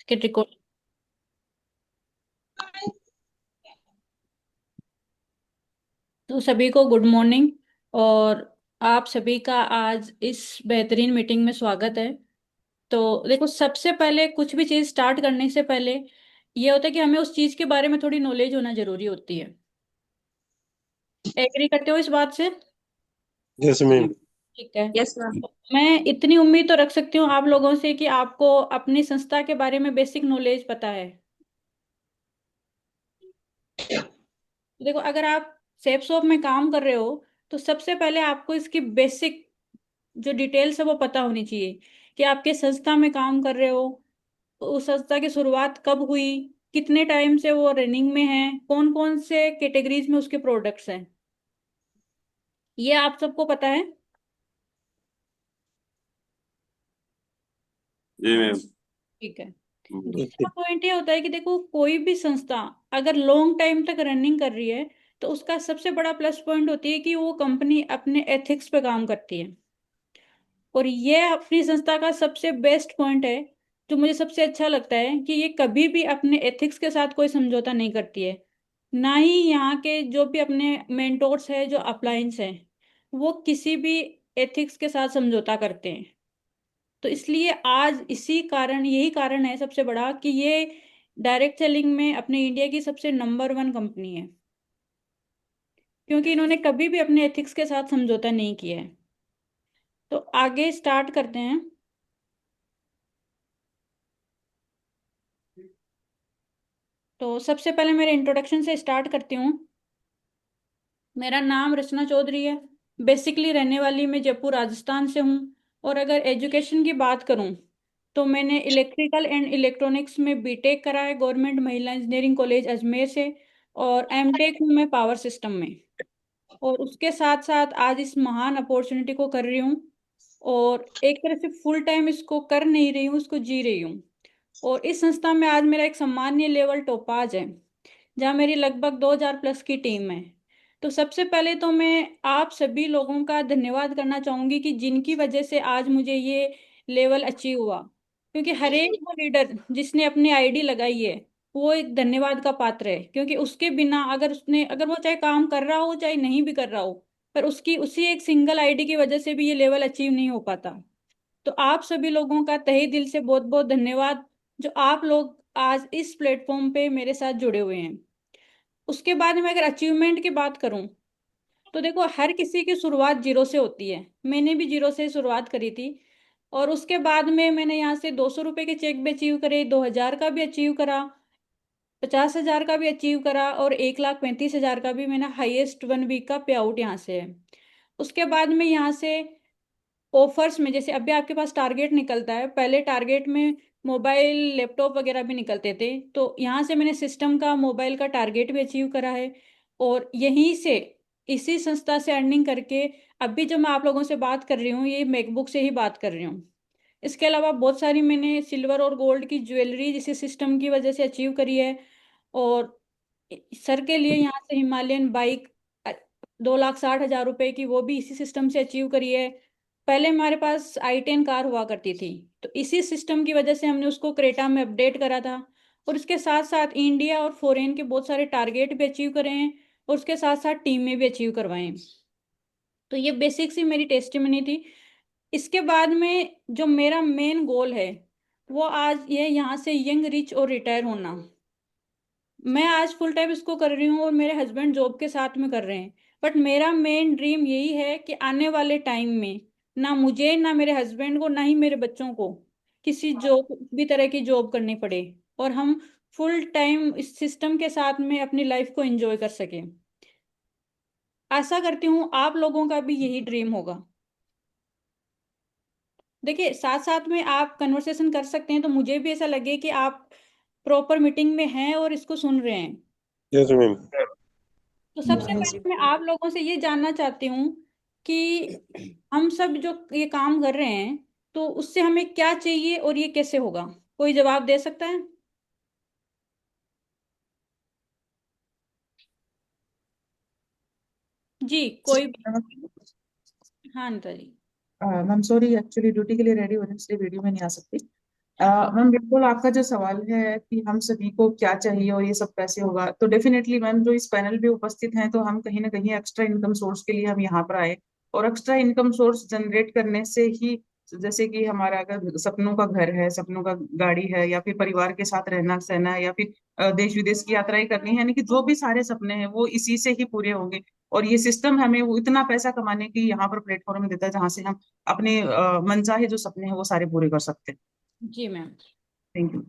के रिकॉर्ड। तो सभी को गुड मॉर्निंग। और आप सभी का आज इस बेहतरीन मीटिंग में स्वागत है। तो देखो, सबसे पहले कुछ भी चीज़ स्टार्ट करने से पहले ये होता है कि हमें उस चीज़ के बारे में थोड़ी नॉलेज होना जरूरी होती है। एग्री करते हो इस बात से? Yes ma'am. ठीक है। Yes ma'am. तो मैं इतनी उम्मीद तो रख सकती हूँ आप लोगों से कि आपको अपनी संस्था के बारे में बेसिक नॉलेज पता है। देखो, अगर आप सेफ शॉप में काम कर रहे हो तो सबसे पहले आपको इसकी बेसिक जो डिटेल्स है वो पता होनी चाहिए कि आपके संस्था में काम कर रहे हो, उस संस्था की शुरुआत कब हुई, कितने टाइम से वो रनिंग में है, कौन कौन से कैटेगरीज में उसके प्रोडक्ट्स हैं, ये आप सबको पता है। जी मैम। ठीक है। ओके। दूसरा पॉइंट ये होता है कि देखो, कोई भी संस्था अगर लॉन्ग टाइम तक रनिंग कर रही है तो उसका सबसे बड़ा प्लस पॉइंट होती है कि वो कंपनी अपने एथिक्स पे काम करती है। और ये अपनी संस्था का सबसे बेस्ट पॉइंट है, जो मुझे सबसे अच्छा लगता है, कि ये कभी भी अपने एथिक्स के साथ कोई समझौता नहीं करती है। ना ही यहाँ के जो भी अपने मेंटोर्स हैं, जो अपलाइंस हैं, वो किसी भी एथिक्स के साथ समझौता करते हैं। तो इसलिए आज इसी कारण, यही कारण है सबसे बड़ा, कि ये डायरेक्ट सेलिंग में अपने इंडिया की सबसे नंबर वन कंपनी है, क्योंकि इन्होंने कभी भी अपने एथिक्स के साथ समझौता नहीं किया है। तो आगे स्टार्ट करते हैं। तो सबसे पहले मेरे इंट्रोडक्शन से स्टार्ट करती हूँ। मेरा नाम रचना चौधरी है। बेसिकली रहने वाली मैं जयपुर राजस्थान से हूँ। और अगर एजुकेशन की बात करूँ तो मैंने इलेक्ट्रिकल एंड इलेक्ट्रॉनिक्स में बीटेक करा है गवर्नमेंट महिला इंजीनियरिंग कॉलेज अजमेर से। और एमटेक हूँ मैं पावर सिस्टम में। और उसके साथ साथ आज इस महान अपॉर्चुनिटी को कर रही हूँ। और एक तरह से फुल टाइम इसको कर नहीं रही हूँ, इसको जी रही हूँ। और इस संस्था में आज मेरा एक सम्मानीय लेवल टोपाज है, जहाँ मेरी लगभग 2000 प्लस की टीम है। तो सबसे पहले तो मैं आप सभी लोगों का धन्यवाद करना चाहूंगी कि जिनकी वजह से आज मुझे ये लेवल अचीव हुआ। क्योंकि हर एक वो लीडर जिसने अपनी आईडी लगाई है, वो एक धन्यवाद का पात्र है। क्योंकि उसके बिना, अगर वो चाहे काम कर रहा हो चाहे नहीं भी कर रहा हो, पर उसकी उसी एक सिंगल आईडी की वजह से भी ये लेवल अचीव नहीं हो पाता। तो आप सभी लोगों का तहे दिल से बहुत बहुत धन्यवाद, जो आप लोग आज इस प्लेटफॉर्म पे मेरे साथ जुड़े हुए हैं। उसके बाद में अगर अचीवमेंट की बात करूं तो देखो, हर किसी की शुरुआत जीरो से होती है। मैंने भी जीरो से शुरुआत करी थी। और उसके बाद में मैंने यहाँ से 200 रुपए के चेक भी अचीव करे, 2000 का भी अचीव करा, 50,000 का भी अचीव करा, और 1,35,000 का भी मैंने हाईएस्ट 1 वीक का पे आउट यहाँ से है। उसके बाद में यहाँ से ऑफर्स में, जैसे अभी आपके पास टारगेट निकलता है, पहले टारगेट में मोबाइल लैपटॉप वगैरह भी निकलते थे, तो यहाँ से मैंने सिस्टम का, मोबाइल का टारगेट भी अचीव करा है। और यहीं से, इसी संस्था से अर्निंग करके, अभी जब मैं आप लोगों से बात कर रही हूँ, ये मैकबुक से ही बात कर रही हूँ। इसके अलावा बहुत सारी मैंने सिल्वर और गोल्ड की ज्वेलरी इसी सिस्टम की वजह से अचीव करी है। और सर के लिए यहाँ से हिमालयन बाइक 2,60,000 रुपए की, वो भी इसी सिस्टम से अचीव करी है। पहले हमारे पास i10 कार हुआ करती थी, तो इसी सिस्टम की वजह से हमने उसको क्रेटा में अपडेट करा था। और इसके साथ साथ इंडिया और फॉरेन के बहुत सारे टारगेट भी अचीव करे हैं। और उसके साथ साथ टीम में भी अचीव करवाए हैं। तो ये बेसिक सी मेरी टेस्टिमनी थी। इसके बाद में जो मेरा मेन गोल है, वो आज ये यहाँ से यंग रिच और रिटायर होना। मैं आज फुल टाइम इसको कर रही हूँ और मेरे हस्बैंड जॉब के साथ में कर रहे हैं। बट मेरा मेन ड्रीम यही है कि आने वाले टाइम में ना मुझे, ना मेरे हस्बैंड को, ना ही मेरे बच्चों को किसी जॉब भी तरह की जॉब करनी पड़े, और हम फुल टाइम इस सिस्टम के साथ में अपनी लाइफ को एंजॉय कर सकें। आशा करती हूँ आप लोगों का भी यही ड्रीम होगा। देखिए, साथ साथ में आप कन्वर्सेशन कर सकते हैं, तो मुझे भी ऐसा लगे कि आप प्रॉपर मीटिंग में हैं और इसको सुन रहे हैं। Yes ma'am. तो सबसे हाँ जी। पहले मैं आप लोगों से ये जानना चाहती हूँ कि हम सब जो ये काम कर रहे हैं, तो उससे हमें क्या चाहिए और ये कैसे होगा? कोई जवाब दे सकता है? जी, कोई भी। हाँ, अनिता जी। मैम सॉरी, एक्चुअली ड्यूटी के लिए रेडी हो रही हूँ, इसलिए वीडियो में नहीं आ सकती। मैम बिल्कुल, आपका जो सवाल है कि हम सभी को क्या चाहिए और ये सब कैसे होगा, तो डेफिनेटली मैम जो इस पैनल पे उपस्थित हैं, तो हम कहीं ना कहीं एक्स्ट्रा इनकम सोर्स के लिए हम यहाँ पर आए। और एक्स्ट्रा इनकम सोर्स जनरेट करने से ही, जैसे कि हमारा अगर सपनों का घर है, सपनों का गाड़ी है, या फिर परिवार के साथ रहना सहना है, या फिर देश विदेश की यात्राएं करनी है, यानी कि जो भी सारे सपने हैं वो इसी से ही पूरे होंगे। और ये सिस्टम हमें वो इतना पैसा कमाने की यहाँ पर प्लेटफॉर्म देता है जहाँ से हम अपने मनचाहे जो सपने हैं वो सारे पूरे कर सकते हैं। जी मैम। Thank you.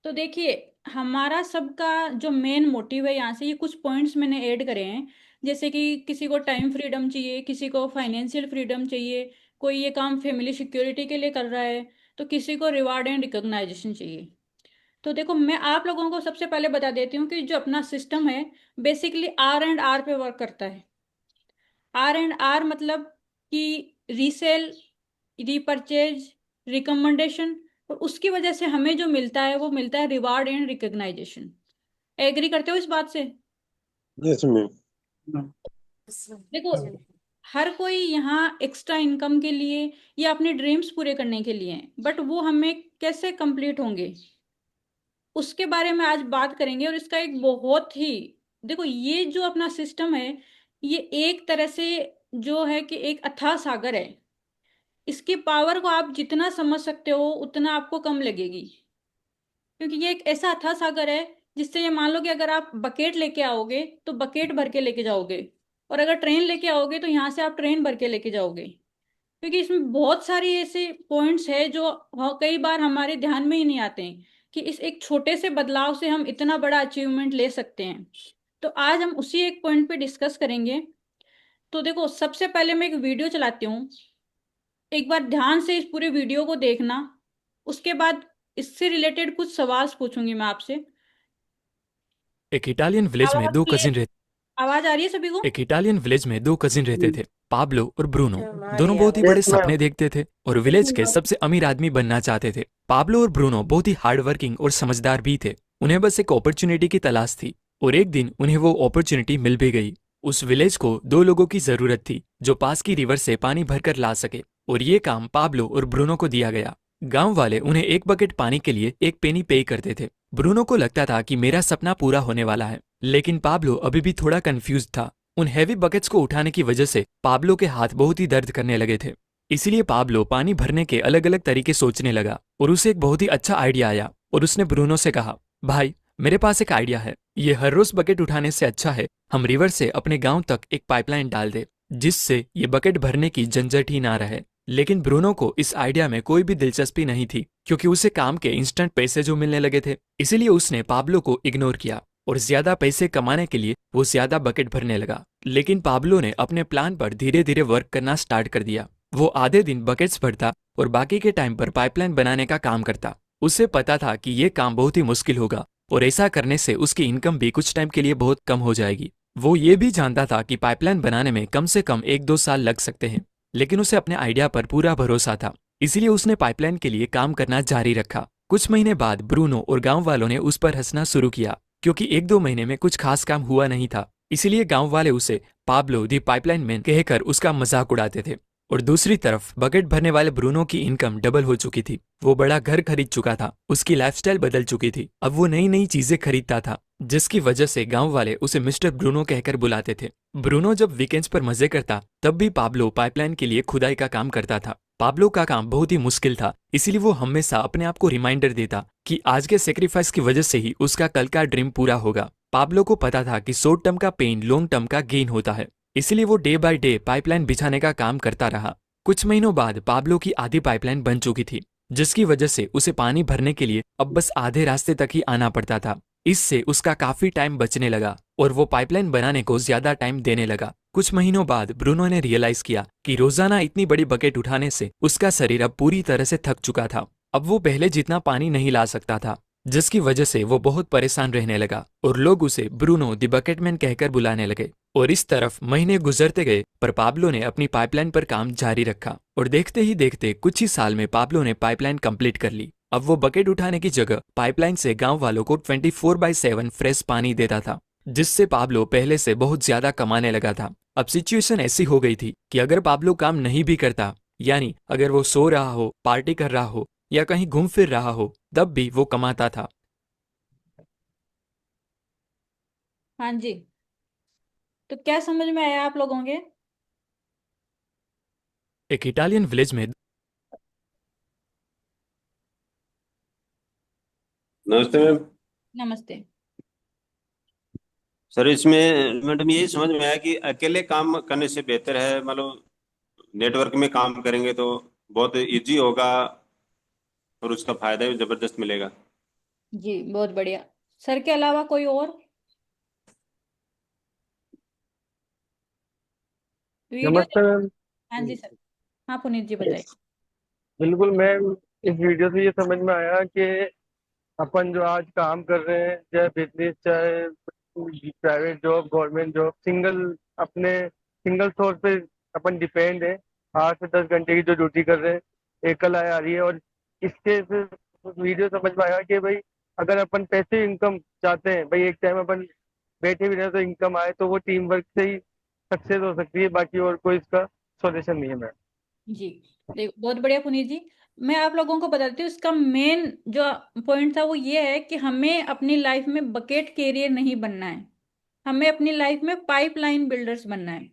तो देखिए, हमारा सबका जो मेन मोटिव है यहाँ से, ये कुछ पॉइंट्स मैंने ऐड करे हैं। जैसे कि किसी को टाइम फ्रीडम चाहिए, किसी को फाइनेंशियल फ्रीडम चाहिए, कोई ये काम फैमिली सिक्योरिटी के लिए कर रहा है, तो किसी को रिवार्ड एंड रिकॉग्नाइजेशन चाहिए। तो देखो, मैं आप लोगों को सबसे पहले बता देती हूँ कि जो अपना सिस्टम है, बेसिकली आर एंड आर पे वर्क करता है। आर एंड आर मतलब कि रीसेल, रीपरचेज, रिकमेंडेशन, और उसकी वजह से हमें जो मिलता है वो मिलता है रिवार्ड एंड रिकग्नाइजेशन। एग्री करते हो इस बात से? Yes ma'am. देखो, हर कोई यहाँ एक्स्ट्रा इनकम के लिए या अपने ड्रीम्स पूरे करने के लिए है, बट वो हमें कैसे कंप्लीट होंगे उसके बारे में आज बात करेंगे। और इसका एक बहुत ही, देखो ये जो अपना सिस्टम है, ये एक तरह से जो है कि एक अथाह सागर है। इसकी पावर को आप जितना समझ सकते हो उतना आपको कम लगेगी, क्योंकि ये एक ऐसा अथाह सागर है जिससे ये मान लो कि अगर आप बकेट लेके आओगे तो बकेट भर के लेके जाओगे, और अगर ट्रेन लेके आओगे तो यहाँ से आप ट्रेन भर के लेके जाओगे। क्योंकि इसमें बहुत सारी ऐसे पॉइंट्स है जो कई बार हमारे ध्यान में ही नहीं आते हैं कि इस एक छोटे से बदलाव से हम इतना बड़ा अचीवमेंट ले सकते हैं। तो आज हम उसी एक पॉइंट पे डिस्कस करेंगे। तो देखो, सबसे पहले मैं एक वीडियो चलाती हूँ, एक बार ध्यान से इस पूरे वीडियो को देखना। उसके बाद इससे रिलेटेड कुछ सवाल पूछूंगी मैं आपसे। एक इटालियन विलेज में आवाज दो क्लियर, कजिन रहते आवाज आ रही है सभी को? एक इटालियन विलेज में दो कजिन रहते थे, पाब्लो और ब्रूनो। दोनों हमारी बहुत ही आवाज। बड़े यस मैम। सपने देखते थे और विलेज के सबसे अमीर आदमी बनना चाहते थे। पाब्लो और ब्रूनो बहुत ही हार्ड वर्किंग और समझदार भी थे। उन्हें बस एक अपॉर्चुनिटी की तलाश थी, और एक दिन उन्हें वो अपॉर्चुनिटी मिल भी गई। उस विलेज को दो लोगों की जरूरत थी जो पास की रिवर से पानी भरकर ला सके, और ये काम पाब्लो और ब्रूनो को दिया गया। गांव वाले उन्हें एक बकेट पानी के लिए एक पेनी पे करते थे। ब्रूनो को लगता था कि मेरा सपना पूरा होने वाला है, लेकिन पाब्लो अभी भी थोड़ा कंफ्यूज था। उन हैवी बकेट्स को उठाने की वजह से पाब्लो के हाथ बहुत ही दर्द करने लगे थे। इसलिए पाब्लो पानी भरने के अलग अलग तरीके सोचने लगा, और उसे एक बहुत ही अच्छा आइडिया आया। और उसने ब्रूनो से कहा, भाई मेरे पास एक आइडिया है। ये हर रोज बकेट उठाने से अच्छा है हम रिवर से अपने गांव तक एक पाइपलाइन डाल दे, जिससे ये बकेट भरने की झंझट ही ना रहे। लेकिन ब्रूनो को इस आइडिया में कोई भी दिलचस्पी नहीं थी, क्योंकि उसे काम के इंस्टेंट पैसे जो मिलने लगे थे। इसीलिए उसने पाब्लो को इग्नोर किया, और ज्यादा पैसे कमाने के लिए वो ज्यादा बकेट भरने लगा। लेकिन पाब्लो ने अपने प्लान पर धीरे धीरे वर्क करना स्टार्ट कर दिया। वो आधे दिन बकेट्स भरता और बाकी के टाइम पर पाइपलाइन बनाने का काम करता। उसे पता था कि ये काम बहुत ही मुश्किल होगा, और ऐसा करने से उसकी इनकम भी कुछ टाइम के लिए बहुत कम हो जाएगी। वो ये भी जानता था कि पाइपलाइन बनाने में कम से कम 1-2 साल लग सकते हैं, लेकिन उसे अपने आइडिया पर पूरा भरोसा था। इसलिए उसने पाइपलाइन के लिए काम करना जारी रखा। कुछ महीने बाद ब्रूनो और गांव वालों ने उस पर हंसना शुरू किया, क्योंकि 1-2 महीने में कुछ खास काम हुआ नहीं था। इसीलिए गांव वाले उसे पाब्लो दी पाइपलाइन मैन कहकर उसका मजाक उड़ाते थे। और दूसरी तरफ बकेट भरने वाले ब्रूनो की इनकम डबल हो चुकी थी। वो बड़ा घर खरीद चुका था, उसकी लाइफस्टाइल बदल चुकी थी। अब वो नई नई चीजें खरीदता था, जिसकी वजह से गांव वाले उसे मिस्टर ब्रूनो कहकर बुलाते थे। ब्रूनो जब वीकेंड्स पर मजे करता, तब भी पाब्लो पाइपलाइन के लिए खुदाई का काम करता था। पाब्लो का काम बहुत ही मुश्किल था, इसीलिए वो हमेशा अपने आप को रिमाइंडर देता कि आज के सेक्रीफाइस की वजह से ही उसका कल का ड्रीम पूरा होगा। पाब्लो को पता था कि शॉर्ट टर्म का पेन लॉन्ग टर्म का गेन होता है, इसलिए वो डे बाय डे पाइपलाइन बिछाने का काम करता रहा। कुछ महीनों बाद पाब्लो की आधी पाइपलाइन बन चुकी थी, जिसकी वजह से उसे पानी भरने के लिए अब बस आधे रास्ते तक ही आना पड़ता था। इससे उसका काफी टाइम बचने लगा, और वो पाइपलाइन बनाने को ज्यादा टाइम देने लगा। कुछ महीनों बाद ब्रूनो ने रियलाइज किया कि रोजाना इतनी बड़ी बकेट उठाने से उसका शरीर अब पूरी तरह से थक चुका था। अब वो पहले जितना पानी नहीं ला सकता था, जिसकी वजह से वो बहुत परेशान रहने लगा, और लोग उसे ब्रूनो द बकेटमैन कहकर बुलाने लगे। और इस तरफ महीने गुजरते गए, पर पाब्लो ने अपनी पाइपलाइन पर काम जारी रखा। और देखते ही देखते कुछ ही साल में पाब्लो ने पाइपलाइन कंप्लीट कर ली। अब वो बकेट उठाने की जगह पाइपलाइन से गांव वालों को 24/7 फ्रेश पानी देता था, जिससे पाब्लो पहले से बहुत ज्यादा कमाने लगा था। अब सिचुएशन ऐसी हो गई थी कि अगर पाब्लो काम नहीं भी करता, यानी अगर वो सो रहा हो, पार्टी कर रहा हो, या कहीं घूम फिर रहा हो, तब भी वो कमाता था। हाँ जी। तो क्या समझ में आया आप लोगों के? एक इटालियन विलेज में नमस्ते मैम। नमस्ते। सर इसमें मैडम यही समझ में आया कि अकेले काम करने से बेहतर है, मतलब नेटवर्क में काम करेंगे तो बहुत इजी होगा और उसका फायदा भी जबरदस्त मिलेगा। जी बहुत बढ़िया। सर के अलावा कोई और? वीडियो नमस्ते मैम। हाँ जी सर। हाँ पुनीत जी बताइए। बिल्कुल मैम, इस वीडियो से ये समझ में आया कि अपन जो आज काम कर रहे हैं, चाहे बिजनेस, चाहे private job, government job, single source पे अपन डिपेंड है। 8 से 10 घंटे की जो ड्यूटी कर रहे हैं, एकल आय आ रही है। और इसके से वीडियो समझ में आया कि भाई अगर अपन पैसे इनकम चाहते हैं, भाई एक टाइम अपन बैठे भी रहे तो इनकम आए, तो वो टीम वर्क से ही सक्सेस हो सकती है। बाकी और कोई इसका सॉल्यूशन नहीं है मैम। जी देखो बहुत बढ़िया पुनीत जी। मैं आप लोगों को बताती हूँ इसका मेन जो पॉइंट था वो ये है कि हमें अपनी लाइफ में बकेट कैरियर नहीं बनना है। हमें अपनी लाइफ में पाइपलाइन बिल्डर्स बनना है।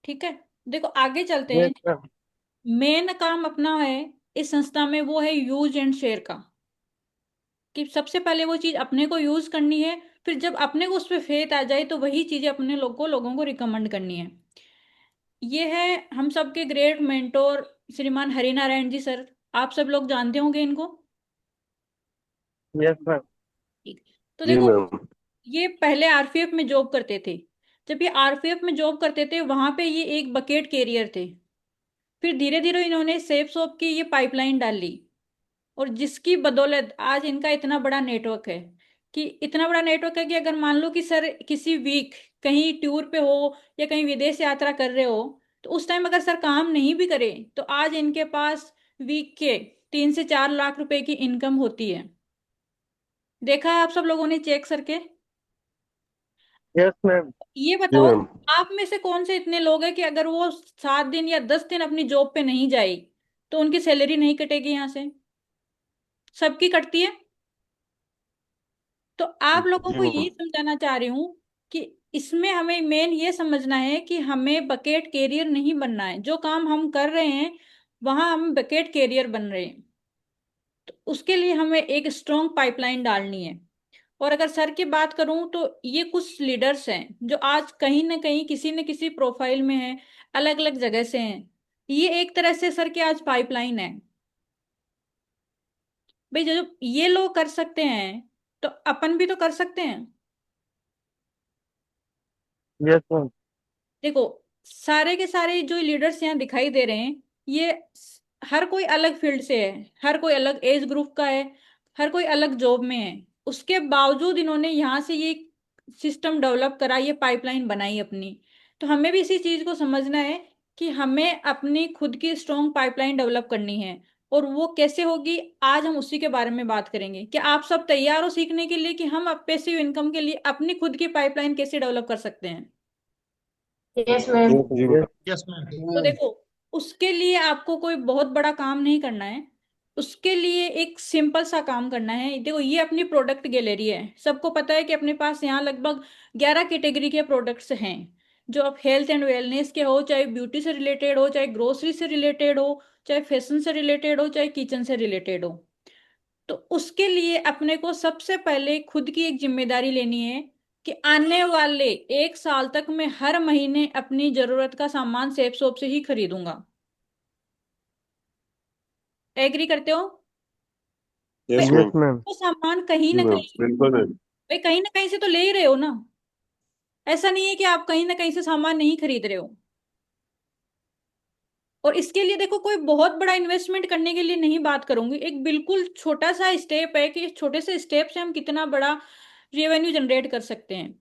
ठीक है। देखो आगे चलते यस हैं। मैम। मेन काम अपना है इस संस्था में, वो है यूज एंड शेयर का। कि सबसे पहले वो चीज अपने को यूज करनी है, फिर जब अपने को उस पर फेथ आ जाए तो वही चीजें अपने लोगों को रिकमेंड करनी है। ये है हम सबके ग्रेट मेंटोर श्रीमान हरिनारायण जी सर। आप सब लोग जानते होंगे इनको। Yes ma'am. ठीक। तो जी देखो मैम। ये पहले आरपीएफ में जॉब करते थे। जब ये आरपीएफ में जॉब करते थे वहां पे ये एक बकेट कैरियर थे। फिर धीरे धीरे इन्होंने सेफ सॉप की ये पाइपलाइन डाल ली। और जिसकी बदौलत आज इनका इतना बड़ा नेटवर्क है। कि इतना बड़ा नेटवर्क है कि अगर मान लो कि सर किसी वीक कहीं टूर पे हो या कहीं विदेश यात्रा कर रहे हो, तो उस टाइम अगर सर काम नहीं भी करे तो आज इनके पास वीक के 3 से 4 लाख रुपए की इनकम होती है। देखा है आप सब लोगों ने चेक सर के? Yes ma'am. ये जी बताओ मैम। आप में से कौन से इतने लोग हैं कि अगर वो 7 दिन या 10 दिन अपनी जॉब पे नहीं जाए तो उनकी सैलरी नहीं कटेगी यहाँ से? सबकी कटती है। तो आप लोगों जी को यही मैम। समझाना चाह रही हूँ कि इसमें हमें मेन ये समझना है कि हमें बकेट कैरियर नहीं बनना है। जो काम हम कर रहे हैं वहां हम बकेट कैरियर बन रहे हैं। तो उसके लिए हमें एक स्ट्रॉन्ग पाइपलाइन डालनी है। और अगर सर की बात करूं तो ये कुछ लीडर्स हैं जो आज कहीं ना कहीं किसी न किसी प्रोफाइल में हैं, अलग अलग जगह से हैं। ये एक तरह से सर की आज पाइपलाइन है। भाई जो जो ये लोग कर सकते हैं तो अपन भी तो कर सकते हैं। Yes ma'am. देखो सारे के सारे जो लीडर्स यहाँ दिखाई दे रहे हैं ये हर कोई अलग फील्ड से है। हर कोई अलग एज ग्रुप का है। हर कोई अलग जॉब में है। उसके बावजूद इन्होंने यहाँ से ये सिस्टम डेवलप करा, ये पाइपलाइन बनाई अपनी। तो हमें भी इसी चीज को समझना है कि हमें अपनी खुद की स्ट्रॉन्ग पाइपलाइन डेवलप करनी है। और वो कैसे होगी आज हम उसी के बारे में बात करेंगे। क्या आप सब तैयार हो सीखने के लिए कि हम पैसिव इनकम के लिए अपनी खुद की पाइपलाइन कैसे डेवलप कर सकते हैं? Yes ma'am. जी यस मैम। Yes ma'am. तो देखो उसके लिए आपको कोई बहुत बड़ा काम नहीं करना है। उसके लिए एक सिंपल सा काम करना है। देखो ये अपनी प्रोडक्ट गैलरी है। सबको पता है कि अपने पास यहाँ लगभग 11 कैटेगरी के प्रोडक्ट्स हैं। जो अब हेल्थ एंड वेलनेस के हो, चाहे ब्यूटी से रिलेटेड हो, चाहे ग्रोसरी से रिलेटेड हो, चाहे फैशन से रिलेटेड हो, चाहे किचन से रिलेटेड हो। तो उसके लिए अपने को सबसे पहले खुद की एक जिम्मेदारी लेनी है कि आने वाले 1 साल तक मैं हर महीने अपनी जरूरत का सामान सेफ शॉप से ही खरीदूंगा। एग्री करते हो? भाई यस यस मैम। मैम। वो सामान कहीं जी ना मैम, कहीं, बिल्कुल मैम। भाई कहीं ना कहीं से तो ले ही रहे हो ना। ऐसा नहीं है कि आप कहीं ना कहीं से सामान नहीं खरीद रहे हो। और इसके लिए देखो कोई बहुत बड़ा इन्वेस्टमेंट करने के लिए नहीं बात करूंगी। एक बिल्कुल छोटा सा स्टेप है कि इस छोटे से स्टेप से हम कितना बड़ा रेवेन्यू जनरेट कर सकते हैं।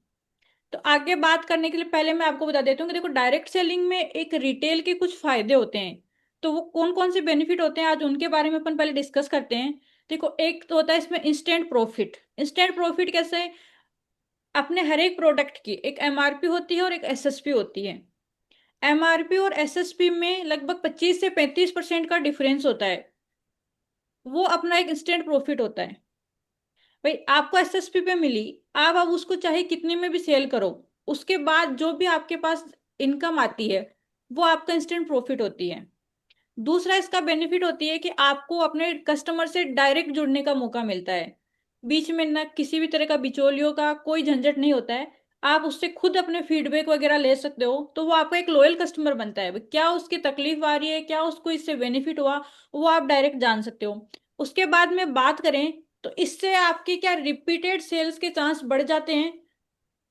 तो आगे बात करने के लिए पहले मैं आपको बता देता हूँ कि देखो डायरेक्ट सेलिंग में एक रिटेल के कुछ फायदे होते हैं। तो वो कौन कौन से बेनिफिट होते हैं आज उनके बारे में अपन पहले डिस्कस करते हैं। देखो एक तो होता है इसमें इंस्टेंट प्रॉफिट। इंस्टेंट प्रॉफिट कैसे है? अपने हर एक प्रोडक्ट की एक एमआरपी होती है और एक एसएसपी होती है। एमआरपी और एसएसपी में लगभग 25 से 35% का डिफरेंस होता है। वो अपना एक इंस्टेंट प्रॉफिट होता है। भाई आपको एसएसपी पे मिली, आप अब उसको चाहे कितने में भी सेल करो, उसके बाद जो भी आपके पास इनकम आती है वो आपका इंस्टेंट प्रॉफिट होती है। दूसरा इसका बेनिफिट होती है कि आपको अपने कस्टमर से डायरेक्ट जुड़ने का मौका मिलता है। बीच में ना किसी भी तरह का बिचौलियों का कोई झंझट नहीं होता है। आप उससे खुद अपने फीडबैक वगैरह ले सकते हो, तो वो आपका एक लॉयल कस्टमर बनता है। क्या उसकी तकलीफ आ रही है, क्या उसको इससे बेनिफिट हुआ, वो आप डायरेक्ट जान सकते हो। उसके बाद में बात करें तो इससे आपकी क्या रिपीटेड सेल्स के चांस बढ़ जाते हैं।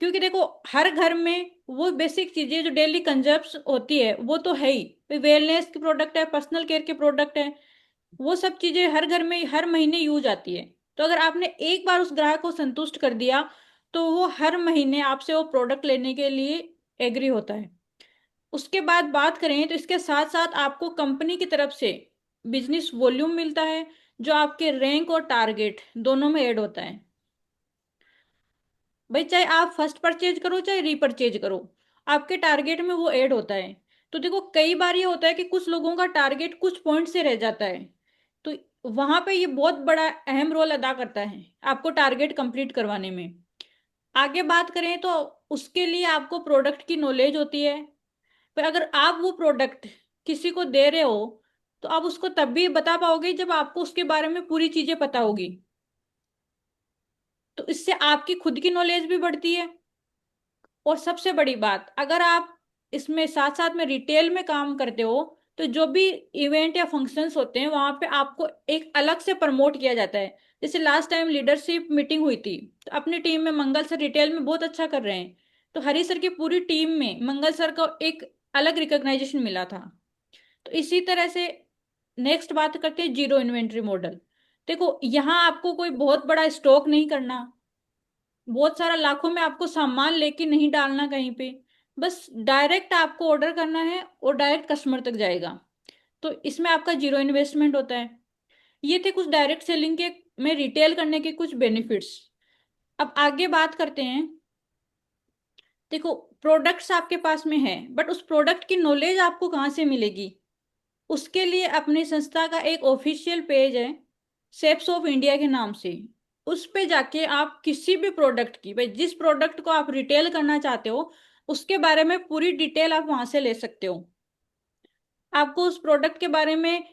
क्योंकि देखो हर घर में वो बेसिक चीजें जो डेली कंजप्शन होती है वो तो है ही, वेलनेस के प्रोडक्ट है, पर्सनल केयर के प्रोडक्ट है, वो सब चीजें हर घर में हर महीने यूज आती है। तो अगर आपने एक बार उस ग्राहक को संतुष्ट कर दिया तो वो हर महीने आपसे वो प्रोडक्ट लेने के लिए एग्री होता है। उसके बाद बात करें तो इसके साथ साथ आपको कंपनी की तरफ से बिजनेस वॉल्यूम मिलता है, जो आपके रैंक और टारगेट दोनों में ऐड होता है। भाई चाहे आप फर्स्ट परचेज करो चाहे रीपरचेज करो, आपके टारगेट में वो ऐड होता है। तो देखो कई बार ये होता है कि कुछ लोगों का टारगेट कुछ पॉइंट से रह जाता है, तो वहां पे ये बहुत बड़ा अहम रोल अदा करता है आपको टारगेट कंप्लीट करवाने में। आगे बात करें तो उसके लिए आपको प्रोडक्ट की नॉलेज होती है। पर अगर आप वो प्रोडक्ट किसी को दे रहे हो तो आप उसको तब भी बता पाओगे जब आपको उसके बारे में पूरी चीजें पता होगी। तो इससे आपकी खुद की नॉलेज भी बढ़ती है। और सबसे बड़ी बात, अगर आप इसमें साथ साथ में रिटेल में काम करते हो तो जो भी इवेंट या फंक्शंस होते हैं वहां पे आपको एक अलग से प्रमोट किया जाता है। जैसे लास्ट टाइम लीडरशिप मीटिंग हुई थी, तो अपनी टीम में मंगल सर रिटेल में बहुत अच्छा कर रहे हैं, तो हरी सर की पूरी टीम में मंगल सर को एक अलग रिकॉग्नाइजेशन मिला था। तो इसी तरह से नेक्स्ट बात करते हैं जीरो इन्वेंट्री मॉडल। देखो यहाँ आपको कोई बहुत बड़ा स्टॉक नहीं करना, बहुत सारा लाखों में आपको सामान लेके नहीं डालना कहीं पे, बस डायरेक्ट आपको ऑर्डर करना है और डायरेक्ट कस्टमर तक जाएगा। तो इसमें आपका जीरो इन्वेस्टमेंट होता है। ये थे कुछ डायरेक्ट सेलिंग के में रिटेल करने के कुछ बेनिफिट्स। अब आगे बात करते हैं। देखो प्रोडक्ट्स आपके पास में है, बट उस प्रोडक्ट की नॉलेज आपको कहाँ से मिलेगी। उसके लिए अपनी संस्था का एक ऑफिशियल पेज है शेप्स ऑफ इंडिया के नाम से। उस पे जाके आप किसी भी प्रोडक्ट की, भाई जिस प्रोडक्ट को आप रिटेल करना चाहते हो उसके बारे में पूरी डिटेल आप वहां से ले सकते हो। आपको उस प्रोडक्ट के बारे में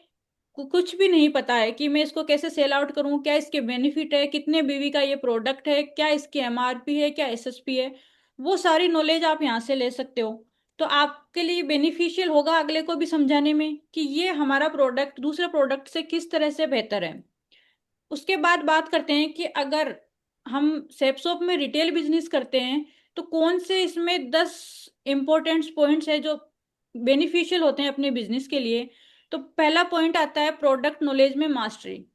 कुछ भी नहीं पता है कि मैं इसको कैसे सेल आउट करूं, क्या इसके बेनिफिट है, कितने बीवी का ये प्रोडक्ट है, क्या इसकी एमआरपी है, क्या एसएसपी है, वो सारी नॉलेज आप यहाँ से ले सकते हो। तो आपके लिए बेनिफिशियल होगा अगले को भी समझाने में कि ये हमारा प्रोडक्ट दूसरे प्रोडक्ट से किस तरह से बेहतर है। उसके बाद बात करते हैं कि अगर हम सेप्सोप में रिटेल बिजनेस करते हैं तो कौन से इसमें 10 इंपॉर्टेंट पॉइंट्स है जो बेनिफिशियल होते हैं अपने बिजनेस के लिए। तो पहला पॉइंट आता है प्रोडक्ट नॉलेज में मास्टरी।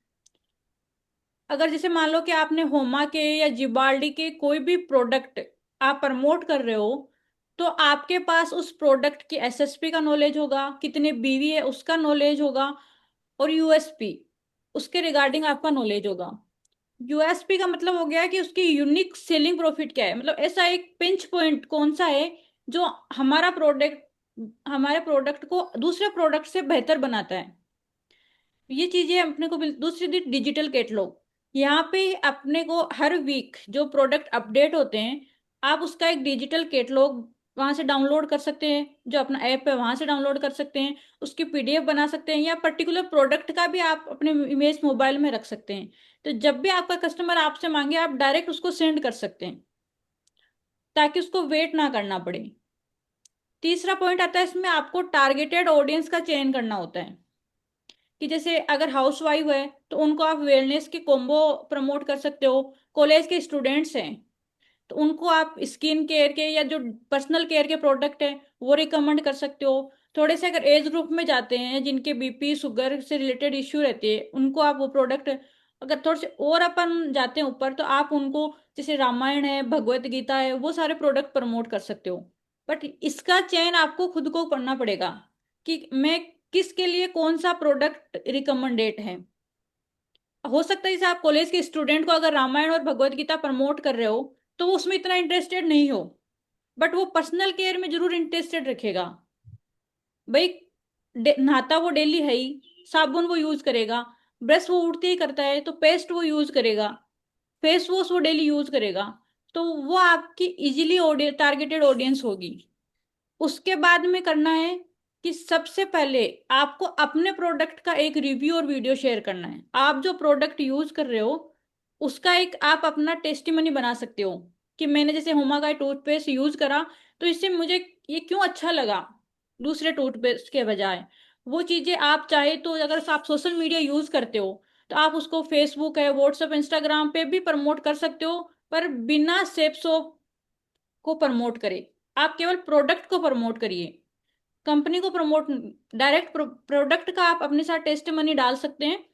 अगर जैसे मान लो कि आपने होमा के या जिबाल्डी के कोई भी प्रोडक्ट आप प्रमोट कर रहे हो, तो आपके पास उस प्रोडक्ट की एसएसपी का नॉलेज होगा, कितने बीवी है उसका नॉलेज होगा, और यूएसपी उसके रिगार्डिंग आपका नॉलेज होगा। यूएसपी का मतलब हो गया कि उसकी यूनिक सेलिंग प्रॉफिट क्या है, मतलब ऐसा एक पिंच पॉइंट कौन सा है जो हमारा प्रोडक्ट हमारे प्रोडक्ट को दूसरे प्रोडक्ट से बेहतर बनाता है। ये चीजें अपने को दूसरी दी डिजिटल कैटलॉग। यहाँ पे अपने को हर वीक जो प्रोडक्ट अपडेट होते हैं आप उसका एक डिजिटल कैटलॉग वहां से डाउनलोड कर सकते हैं, जो अपना ऐप है वहां से डाउनलोड कर सकते हैं, उसकी पीडीएफ बना सकते हैं, या पर्टिकुलर प्रोडक्ट का भी आप अपने इमेज मोबाइल में रख सकते हैं। तो जब भी आपका कस्टमर आपसे मांगे आप डायरेक्ट उसको सेंड कर सकते हैं ताकि उसको वेट ना करना पड़े। तीसरा पॉइंट आता है इसमें आपको टारगेटेड ऑडियंस का चयन करना होता है कि जैसे अगर हाउस वाइफ है तो उनको आप वेलनेस के कॉम्बो प्रमोट कर सकते हो। कॉलेज के स्टूडेंट्स हैं तो उनको आप स्किन केयर के या जो पर्सनल केयर के प्रोडक्ट है वो रिकमेंड कर सकते हो। थोड़े से अगर एज ग्रुप में जाते हैं जिनके बीपी शुगर से रिलेटेड इश्यू रहते हैं उनको आप वो प्रोडक्ट, अगर थोड़े से और अपन जाते हैं ऊपर तो आप उनको जैसे रामायण है भगवत गीता है वो सारे प्रोडक्ट प्रमोट कर सकते हो। बट इसका चयन आपको खुद को करना पड़ेगा कि मैं किसके लिए कौन सा प्रोडक्ट रिकमेंडेड है। हो सकता है जैसे आप कॉलेज के स्टूडेंट को अगर रामायण और भगवत गीता प्रमोट कर रहे हो तो वो उसमें इतना इंटरेस्टेड नहीं हो, बट वो पर्सनल केयर में जरूर इंटरेस्टेड रखेगा। भाई नहाता वो डेली है ही, साबुन वो यूज करेगा, ब्रश वो उठते ही करता है, तो पेस्ट वो यूज करेगा, फेस वॉश वो डेली यूज करेगा। तो वो आपकी इजीली टारगेटेड ऑडियंस होगी। उसके बाद में करना है कि सबसे पहले आपको अपने प्रोडक्ट का एक रिव्यू और वीडियो शेयर करना है। आप जो प्रोडक्ट यूज कर रहे हो उसका एक आप अपना टेस्टिमनी बना सकते हो कि मैंने जैसे हुमा का टूथपेस्ट यूज करा, तो इससे मुझे ये क्यों अच्छा लगा दूसरे टूथपेस्ट के बजाय। वो चीजें आप चाहे तो अगर आप सोशल मीडिया यूज करते हो तो आप उसको फेसबुक है, व्हाट्सएप, इंस्टाग्राम पे भी प्रमोट कर सकते हो, पर बिना सेप सोप को प्रमोट करें। आप केवल प्रोडक्ट को प्रमोट करिए, कंपनी को प्रमोट। डायरेक्ट प्रोडक्ट का आप अपने साथ टेस्ट मनी डाल सकते हैं।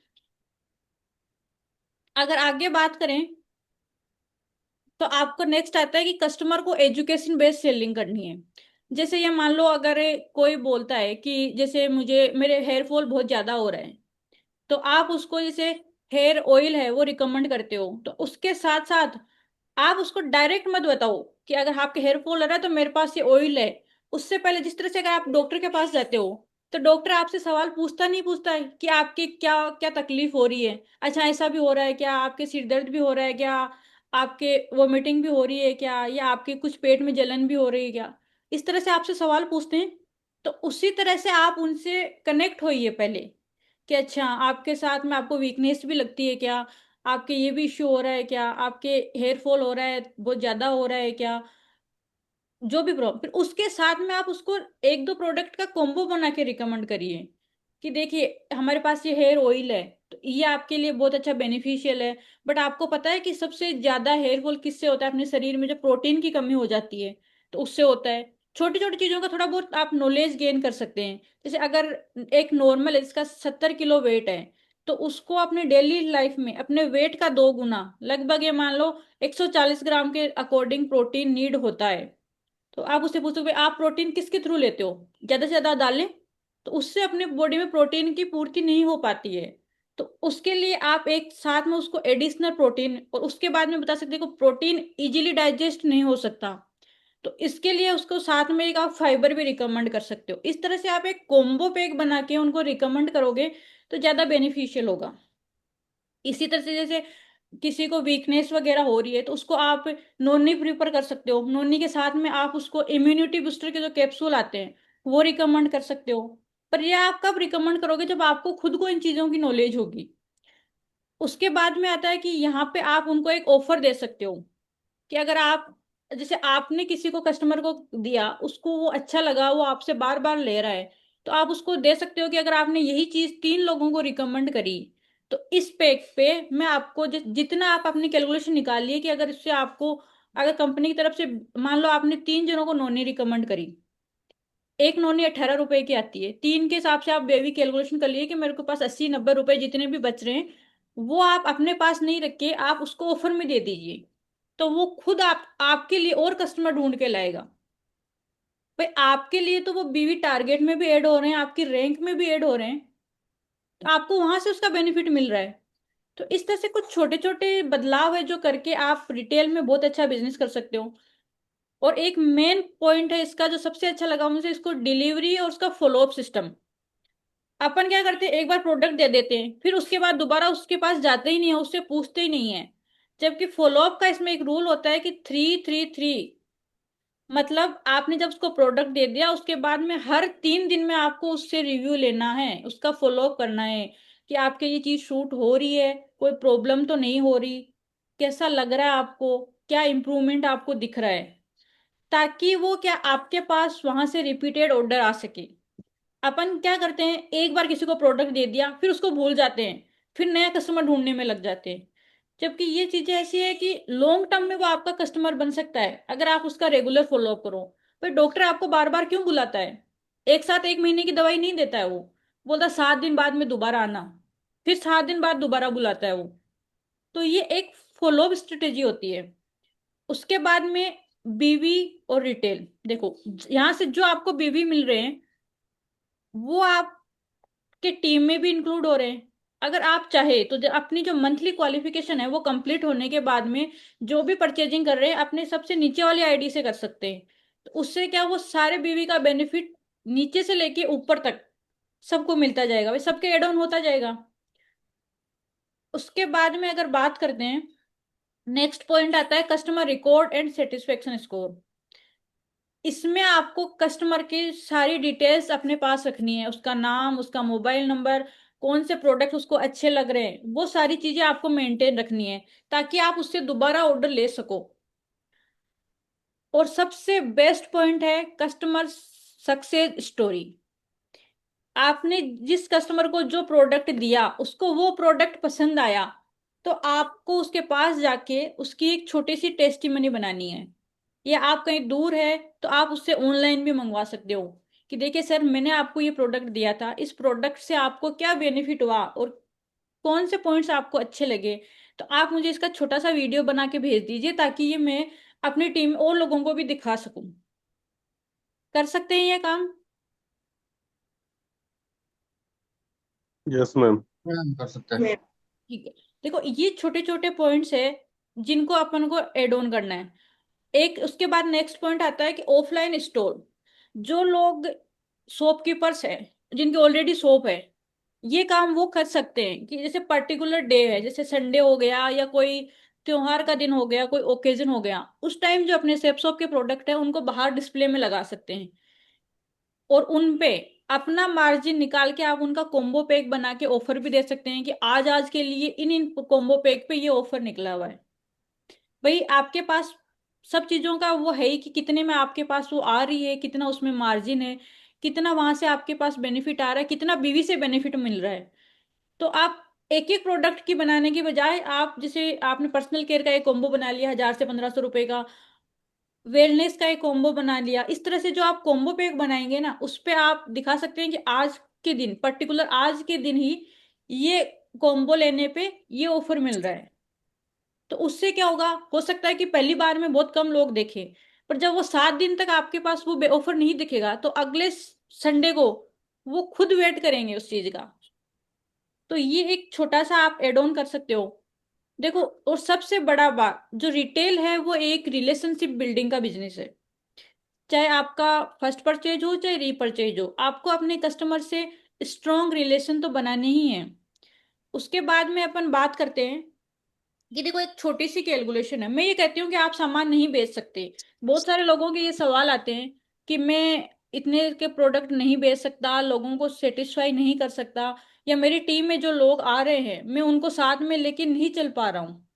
अगर आगे बात करें तो आपको नेक्स्ट आता है कि कस्टमर को एजुकेशन बेस्ड सेलिंग करनी है। जैसे ये मान लो अगर कोई बोलता है कि जैसे मुझे मेरे हेयर फॉल बहुत ज्यादा हो रहा है, तो आप उसको जैसे हेयर ऑयल है वो रिकमेंड करते हो, तो उसके साथ साथ आप उसको डायरेक्ट मत बताओ कि अगर आपके हेयर फॉल हो रहा है तो मेरे पास ये ऑयल है। उससे पहले जिस तरह से अगर आप डॉक्टर के पास जाते हो तो डॉक्टर आपसे सवाल पूछता नहीं पूछता है कि आपकी क्या क्या तकलीफ हो रही है, अच्छा ऐसा भी हो रहा है क्या, आपके सिर दर्द भी हो रहा है क्या, आपके वोमिटिंग भी हो रही है क्या, या आपके कुछ पेट में जलन भी हो रही है क्या। इस तरह से आपसे सवाल पूछते हैं। तो उसी तरह से आप उनसे कनेक्ट होइए पहले कि अच्छा आपके साथ में आपको वीकनेस भी लगती है क्या, आपके ये भी इश्यू हो रहा है क्या, आपके हेयर फॉल हो रहा है बहुत ज्यादा हो रहा है क्या, जो भी प्रॉब्लम। फिर उसके साथ में आप उसको एक दो प्रोडक्ट का कॉम्बो बना के रिकमेंड करिए कि देखिए हमारे पास ये हेयर ऑयल है तो ये आपके लिए बहुत अच्छा बेनिफिशियल है। बट आपको पता है कि सबसे ज्यादा हेयर फॉल किससे होता है, अपने शरीर में जो प्रोटीन की कमी हो जाती है तो उससे होता है। छोटी छोटी चीजों का थोड़ा बहुत आप नॉलेज गेन कर सकते हैं। जैसे अगर एक नॉर्मल इसका 70 किलो वेट है, तो उसको अपने डेली लाइफ में अपने वेट का 2 गुना, लगभग ये मान लो 140 ग्राम के अकॉर्डिंग प्रोटीन नीड होता है। तो आप उससे पूछो भाई आप प्रोटीन किसके थ्रू लेते हो, ज्यादा से ज्यादा दालें, तो उससे अपने बॉडी में प्रोटीन की पूर्ति नहीं हो पाती है। तो उसके लिए आप एक साथ में उसको एडिशनल प्रोटीन, और उसके बाद में बता सकते हैं कि प्रोटीन इजीली डाइजेस्ट नहीं हो सकता, तो इसके लिए उसको साथ में एक आप फाइबर भी रिकमेंड कर सकते हो। इस तरह से आप एक कॉम्बो पैक बना के उनको रिकमेंड करोगे तो ज्यादा बेनिफिशियल होगा। इसी तरह से जैसे किसी को वीकनेस वगैरह हो रही है तो उसको आप नोनी प्रीफर कर सकते हो, नोनी के साथ में आप उसको इम्यूनिटी बूस्टर के जो कैप्सूल आते हैं वो रिकमेंड कर सकते हो। पर ये आप कब रिकमेंड करोगे, जब आपको खुद को इन चीजों की नॉलेज होगी। उसके बाद में आता है कि यहाँ पे आप उनको एक ऑफर दे सकते हो कि अगर आप जैसे आपने किसी को कस्टमर को दिया, उसको वो अच्छा लगा, वो आपसे बार बार ले रहा है, तो आप उसको दे सकते हो कि अगर आपने यही चीज 3 लोगों को रिकमेंड करी तो इस पैक पे मैं आपको जितना आप अपनी कैलकुलेशन निकालिए कि अगर इससे आपको, अगर कंपनी की तरफ से मान लो आपने 3 जनों को नोनी रिकमेंड करी, एक नोनी 18 रुपए की आती है, तीन के हिसाब से आप बेबी कैलकुलेशन कर लिए कि मेरे को पास 80-90 रुपए जितने भी बच रहे हैं वो आप अपने पास नहीं रख के आप उसको ऑफर में दे दीजिए। तो वो खुद आपके लिए और कस्टमर ढूंढ के लाएगा। भाई आपके लिए तो वो बीवी टारगेट में भी ऐड हो रहे हैं, आपकी रैंक में भी ऐड हो रहे हैं, तो आपको वहां से उसका बेनिफिट मिल रहा है। तो इस तरह से कुछ छोटे छोटे बदलाव है जो करके आप रिटेल में बहुत अच्छा बिजनेस कर सकते हो। और एक मेन पॉइंट है इसका जो सबसे अच्छा लगा मुझे, इसको डिलीवरी और उसका फॉलोअप सिस्टम। अपन क्या करते हैं, एक बार प्रोडक्ट दे देते हैं फिर उसके बाद दोबारा उसके पास जाते ही नहीं है, उससे पूछते ही नहीं है। जबकि फॉलोअप का इसमें एक रूल होता है कि 3-3-3, मतलब आपने जब उसको प्रोडक्ट दे दिया उसके बाद में हर 3 दिन में आपको उससे रिव्यू लेना है, उसका फॉलोअप करना है कि आपके ये चीज शूट हो रही है, कोई प्रॉब्लम तो नहीं हो रही, कैसा लग रहा है आपको, क्या इम्प्रूवमेंट आपको दिख रहा है, ताकि वो क्या आपके पास वहां से रिपीटेड ऑर्डर आ सके। अपन क्या करते हैं, एक बार किसी को प्रोडक्ट दे दिया फिर उसको भूल जाते हैं, फिर नया कस्टमर ढूंढने में लग जाते हैं। जबकि ये चीजें ऐसी है कि लॉन्ग टर्म में वो आपका कस्टमर बन सकता है अगर आप उसका रेगुलर फॉलोअप करो। पर डॉक्टर आपको बार बार क्यों बुलाता है, एक साथ 1 महीने की दवाई नहीं देता है वो, बोलता 7 दिन बाद में दोबारा आना, फिर 7 दिन बाद दोबारा बुलाता है वो। तो ये एक फॉलोअप स्ट्रेटेजी होती है। उसके बाद में बीवी और रिटेल, देखो यहाँ से जो आपको बीवी मिल रहे हैं वो आपके टीम में भी इंक्लूड हो रहे हैं। अगर आप चाहे तो अपनी जो मंथली क्वालिफिकेशन है वो कंप्लीट होने के बाद में जो भी परचेजिंग कर रहे हैं अपने सबसे नीचे वाली आईडी से कर सकते हैं। तो उससे क्या वो सारे बीवी का बेनिफिट नीचे से लेके ऊपर तक सबको मिलता जाएगा, भाई सबके एड ऑन होता जाएगा। उसके बाद में अगर बात करते हैं, नेक्स्ट पॉइंट आता है customer record and satisfaction score. इसमें आपको कस्टमर की सारी डिटेल्स अपने पास रखनी है, उसका नाम, उसका मोबाइल नंबर, कौन से प्रोडक्ट उसको अच्छे लग रहे हैं, वो सारी चीजें आपको मेंटेन रखनी है ताकि आप उससे दोबारा ऑर्डर ले सको। और सबसे बेस्ट पॉइंट है कस्टमर सक्सेस स्टोरी। आपने जिस कस्टमर को जो प्रोडक्ट दिया उसको वो प्रोडक्ट पसंद आया, तो आपको उसके पास जाके उसकी एक छोटी सी टेस्टिमनी बनानी है। या आप कहीं दूर है तो आप उससे ऑनलाइन भी मंगवा सकते हो कि देखिए सर, मैंने आपको ये प्रोडक्ट दिया था, इस प्रोडक्ट से आपको क्या बेनिफिट हुआ और कौन से पॉइंट्स आपको अच्छे लगे, तो आप मुझे इसका छोटा सा वीडियो बना के भेज दीजिए ताकि ये मैं अपनी टीम और लोगों को भी दिखा सकूं। कर सकते हैं ये काम? Yes ma'am. कर सकते हैं। ठीक है। देखो ये छोटे छोटे पॉइंट्स है जिनको अपन को एड ऑन करना है। एक उसके बाद नेक्स्ट पॉइंट आता है कि ऑफलाइन स्टोर। जो लोग शॉपकीपर्स है, जिनके ऑलरेडी शॉप है, ये काम वो कर सकते हैं कि जैसे पर्टिकुलर डे है, जैसे संडे हो गया या कोई त्योहार का दिन हो गया, कोई ओकेजन हो गया, उस टाइम जो अपने सेप शॉप के प्रोडक्ट है उनको बाहर डिस्प्ले में लगा सकते हैं और उन पे अपना मार्जिन निकाल के आप उनका कॉम्बो पैक बना के ऑफर भी दे सकते हैं कि आज आज के लिए इन इन कॉम्बो पैक पे ये ऑफर निकला हुआ है। भाई आपके पास सब चीजों का वो है ही कि कितने में आपके पास वो आ रही है, कितना उसमें मार्जिन है, कितना वहां से आपके पास बेनिफिट आ रहा है, कितना बीवी से बेनिफिट मिल रहा है। तो आप एक एक प्रोडक्ट की बनाने की बजाय आप जैसे आपने पर्सनल केयर का एक कॉम्बो बना लिया 1000 से 1500 रुपए का, वेलनेस का एक कॉम्बो बना लिया, इस तरह से जो आप कॉम्बो पैक बनाएंगे ना उस पे आप दिखा सकते हैं कि आज के दिन, पर्टिकुलर आज के दिन ही ये कॉम्बो लेने पे ये ऑफर मिल रहा है। तो उससे क्या होगा, हो सकता है कि पहली बार में बहुत कम लोग देखें, पर जब वो 7 दिन तक आपके पास वो ऑफर नहीं दिखेगा तो अगले संडे को वो खुद वेट करेंगे उस चीज का। तो ये एक छोटा सा आप एड ऑन कर सकते हो। देखो, और सबसे बड़ा बात, जो रिटेल है वो एक रिलेशनशिप बिल्डिंग का बिजनेस है। चाहे आपका फर्स्ट परचेज हो चाहे रीपरचेज हो, आपको अपने कस्टमर से स्ट्रॉन्ग रिलेशन तो बनाने ही है। उसके बाद में अपन बात करते हैं कि देखो एक छोटी सी कैलकुलेशन है। मैं ये कहती हूँ कि आप सामान नहीं बेच सकते। बहुत सारे लोगों के ये सवाल आते हैं कि मैं इतने के प्रोडक्ट नहीं बेच सकता, लोगों को सेटिस्फाई नहीं कर सकता, या मेरी टीम में जो लोग आ रहे हैं मैं उनको साथ में लेके नहीं चल पा रहा हूँ।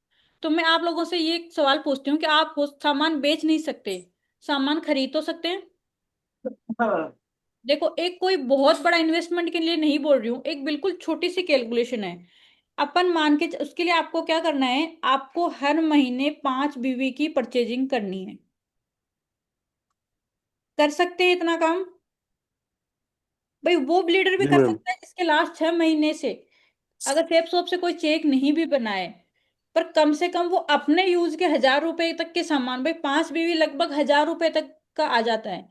तो मैं आप लोगों से ये सवाल पूछती हूँ कि आप सामान बेच नहीं सकते, सामान खरीद तो सकते हैं? देखो, एक कोई बहुत बड़ा इन्वेस्टमेंट के लिए नहीं बोल रही हूँ, एक बिल्कुल छोटी सी कैलकुलेशन है। अपन मान के उसके लिए आपको क्या करना है, आपको हर महीने 5 बीवी की परचेजिंग करनी है। कर सकते हैं इतना काम? भाई वो लीडर भी जी कर मैम। सकता है जिसके लास्ट 6 महीने से अगर सेफ शॉप से कोई चेक नहीं भी बनाए, पर कम से कम वो अपने यूज के 1000 रुपए तक के सामान, भाई 5 बीवी लगभग 1000 रुपए तक का आ जाता है।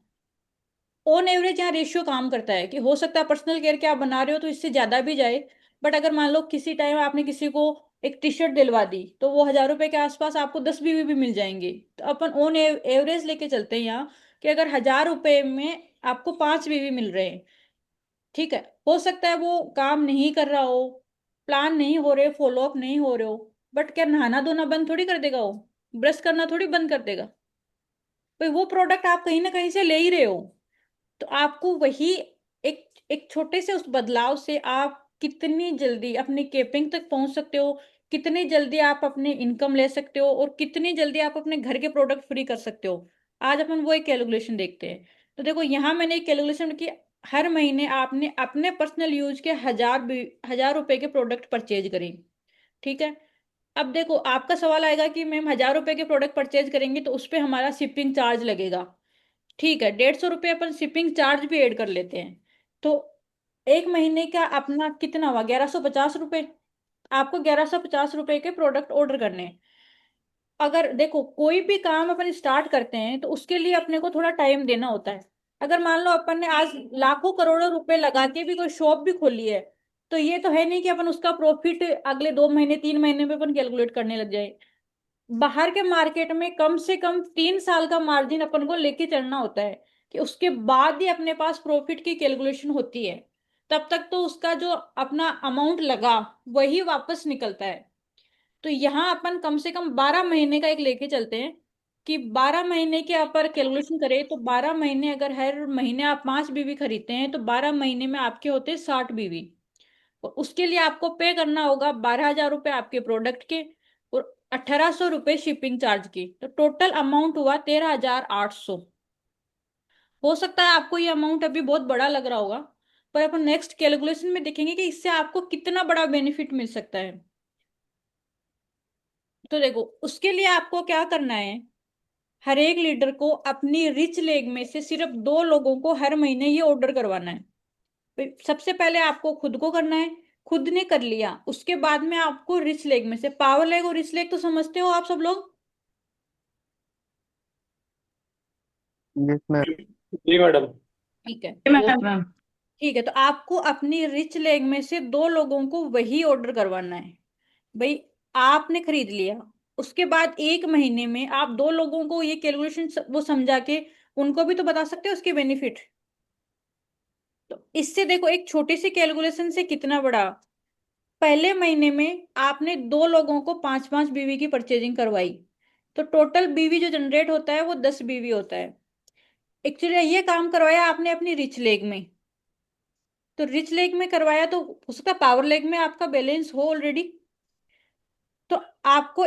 ऑन एवरेज यहाँ रेशियो काम करता है कि हो सकता है पर्सनल केयर के आप बना रहे हो तो इससे ज्यादा भी जाए, बट अगर मान लो किसी टाइम आपने किसी को एक टी शर्ट दिलवा दी तो वो 1000 रुपए के आसपास आपको 10 बीवी भी मिल जाएंगे। तो अपन ऑन एवरेज लेके चलते हैं यहाँ कि अगर 1000 रुपए में आपको 5 बीवी मिल रहे हैं, ठीक है, हो सकता है वो काम नहीं कर रहा हो, प्लान नहीं हो रहे, फॉलोअप नहीं हो रहे हो, बट क्या नहाना धोना बंद थोड़ी कर देगा वो, ब्रश करना थोड़ी बंद कर देगा। भाई वो प्रोडक्ट आप कहीं ना कहीं से ले ही रहे हो। तो आपको वही एक एक छोटे से उस बदलाव से आप कितनी जल्दी अपनी केपिंग तक पहुंच सकते हो, कितनी जल्दी आप अपने इनकम ले सकते हो और कितनी जल्दी आप अपने घर के प्रोडक्ट फ्री कर सकते हो, आज अपन वो एक कैलकुलेशन देखते हैं। तो देखो यहाँ मैंने एक कैलकुलेशन की, हर महीने आपने अपने पर्सनल यूज के 1000 रुपए के प्रोडक्ट परचेज करें, ठीक है। अब देखो आपका सवाल आएगा कि मैम 1000 रुपए के प्रोडक्ट परचेज करेंगे तो उस पर हमारा शिपिंग चार्ज लगेगा। ठीक है, 150 रुपये अपन शिपिंग चार्ज भी ऐड कर लेते हैं, तो एक महीने का अपना कितना हुआ, 1150 रुपये। आपको 1150 रुपये के प्रोडक्ट ऑर्डर करने हैं। अगर देखो कोई भी काम अपन स्टार्ट करते हैं तो उसके लिए अपने को थोड़ा टाइम देना होता है। अगर मान लो अपन ने आज लाखों करोड़ों रुपए लगा के भी कोई शॉप भी खोली है, तो ये तो है नहीं कि अपन उसका प्रॉफिट अगले 2 महीने 3 महीने में अपन कैलकुलेट करने लग जाए। बाहर के मार्केट में कम से कम 3 साल का मार्जिन अपन को लेके चलना होता है कि उसके बाद ही अपने पास प्रॉफिट की कैलकुलेशन होती है। तब तक तो उसका जो अपना अमाउंट लगा वही वापस निकलता है। तो यहाँ अपन कम से कम 12 महीने का एक लेके चलते हैं कि 12 महीने के अपर कैलकुलेशन करें तो 12 महीने, अगर हर महीने आप 5 बीवी खरीदते हैं तो 12 महीने में आपके होते हैं 60 बीवी। और उसके लिए आपको पे करना होगा 12,000 रुपये आपके प्रोडक्ट के और 1,800 रुपये शिपिंग चार्ज की। तो टोटल अमाउंट हुआ 13,800। हो सकता है आपको ये अमाउंट अभी बहुत बड़ा लग रहा होगा, पर अपन नेक्स्ट कैलकुलेशन में देखेंगे कि इससे आपको कितना बड़ा बेनिफिट मिल सकता है। तो देखो, उसके लिए आपको क्या करना है, हर एक लीडर को अपनी रिच लेग में से सिर्फ 2 लोगों को हर महीने ये ऑर्डर करवाना है। सबसे पहले आपको खुद को करना है। खुद ने कर लिया, उसके बाद में आपको रिच लेग में से, पावर लेग और रिच लेग तो समझते हो आप सब लोग? Yes ma'am. जी मैडम। ठीक है। मैम। ठीक है, तो आपको अपनी रिच लेग में से 2 लोगों को वही ऑर्डर करवाना है। भाई, आपने खरीद लिया, उसके बाद 1 महीने में आप 2 लोगों को ये कैलकुलेशन वो समझा के उनको भी तो बता सकते हो उसके बेनिफिट। तो इससे देखो, एक छोटी सी कैलकुलेशन से कितना बड़ा। पहले महीने में आपने 2 लोगों को 5-5 बीवी की परचेजिंग करवाई, तो टोटल बीवी जो जनरेट होता है वो 10 बीवी होता है। एक्चुअली ये काम करवाया आपने अपनी रिच लेग में। तो रिच लेग में करवाया तो हो सकता है पावर लेग में आपका बैलेंस हो ऑलरेडी। तो आपको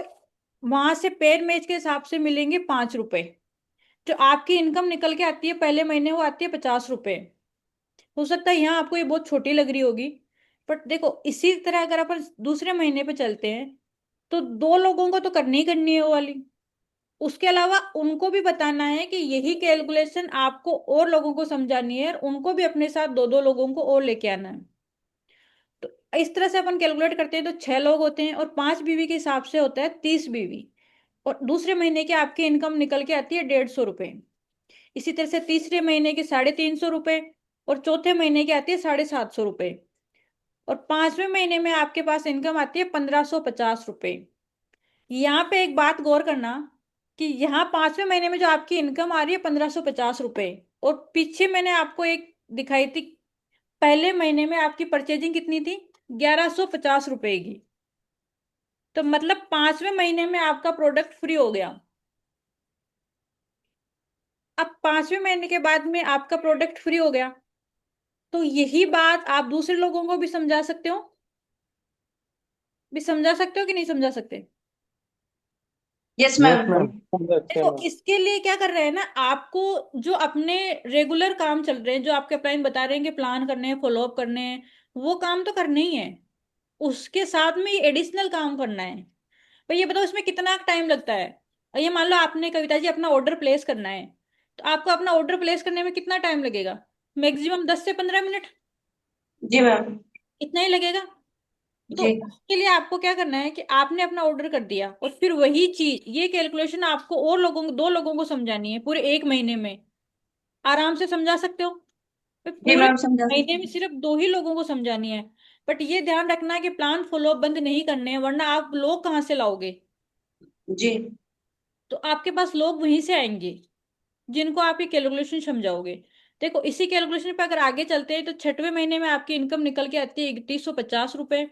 वहां से पेर मेज के हिसाब से मिलेंगे 5 रुपए। जो आपकी इनकम निकल के आती है पहले महीने, वो आती है 50 रुपए। हो सकता है यहाँ आपको ये बहुत छोटी लग रही होगी, बट देखो इसी तरह अगर अपन दूसरे महीने पे चलते हैं तो 2 लोगों को तो करनी ही करनी है वो वाली। उसके अलावा उनको भी बताना है कि यही कैलकुलेशन आपको और लोगों को समझानी है और उनको भी अपने साथ 2-2 लोगों को और लेके आना है। तो इस तरह से अपन कैलकुलेट करते हैं तो 6 लोग होते हैं और 5 बीवी के हिसाब से होता है 30 बीवी। और दूसरे महीने की आपकी इनकम निकल के आती है 150 रुपये। इसी तरह से तीसरे महीने के 350 रुपये और चौथे महीने की आती है 750 रुपये। और 5वें महीने में आपके पास इनकम आती है 1,550 रुपये। यहाँ पे एक बात गौर करना कि यहाँ 5वें महीने में जो आपकी इनकम आ रही है 1,550 रुपये, और पीछे मैंने आपको एक दिखाई थी, पहले महीने में आपकी परचेजिंग कितनी थी, 1,150 रुपये की। तो मतलब 5वें महीने में आपका प्रोडक्ट फ्री हो गया। अब 5वें महीने के बाद में आपका प्रोडक्ट फ्री हो गया, तो यही बात आप दूसरे लोगों को भी समझा सकते हो। भी समझा सकते हो कि नहीं समझा सकते? Yes yes ma'am. मैम। देखो, इसके लिए क्या कर रहे हैं ना, आपको जो अपने रेगुलर काम चल रहे हैं, जो आपके अपलाइन बता रहे हैं कि प्लान करने हैं, फॉलोअप करने हैं, वो काम तो करने ही है। उसके साथ में ये एडिशनल काम करना है। भाई ये बताओ इसमें कितना टाइम लगता है। और ये मान लो आपने कविता जी अपना ऑर्डर प्लेस करना है, तो आपको अपना ऑर्डर प्लेस करने में कितना टाइम लगेगा? मैक्सिमम 10 से 15 मिनट, जी मैम। इतना ही लगेगा। तो जी। उसके लिए आपको क्या करना है कि आपने अपना ऑर्डर कर दिया और फिर वही चीज, ये कैलकुलेशन आपको और लोगों, 2 लोगों को समझानी है पूरे 1 महीने में। आराम से समझा सकते हो। फिर जी पूरे मैम, समझा महीने सकती में हूँ। सिर्फ 2 ही लोगों को समझानी है। बट ये ध्यान रखना है कि प्लान फॉलोअप बंद नहीं करने हैं, वरना आप लोग कहाँ से लाओगे? जी। तो आपके पास लोग वहीं से आएंगे जिनको आप ये कैलकुलेशन समझाओगे। देखो, इसी कैलकुलेशन पे अगर आगे चलते हैं तो 6वें महीने में आपकी इनकम निकल के आती है 3,150 रुपये।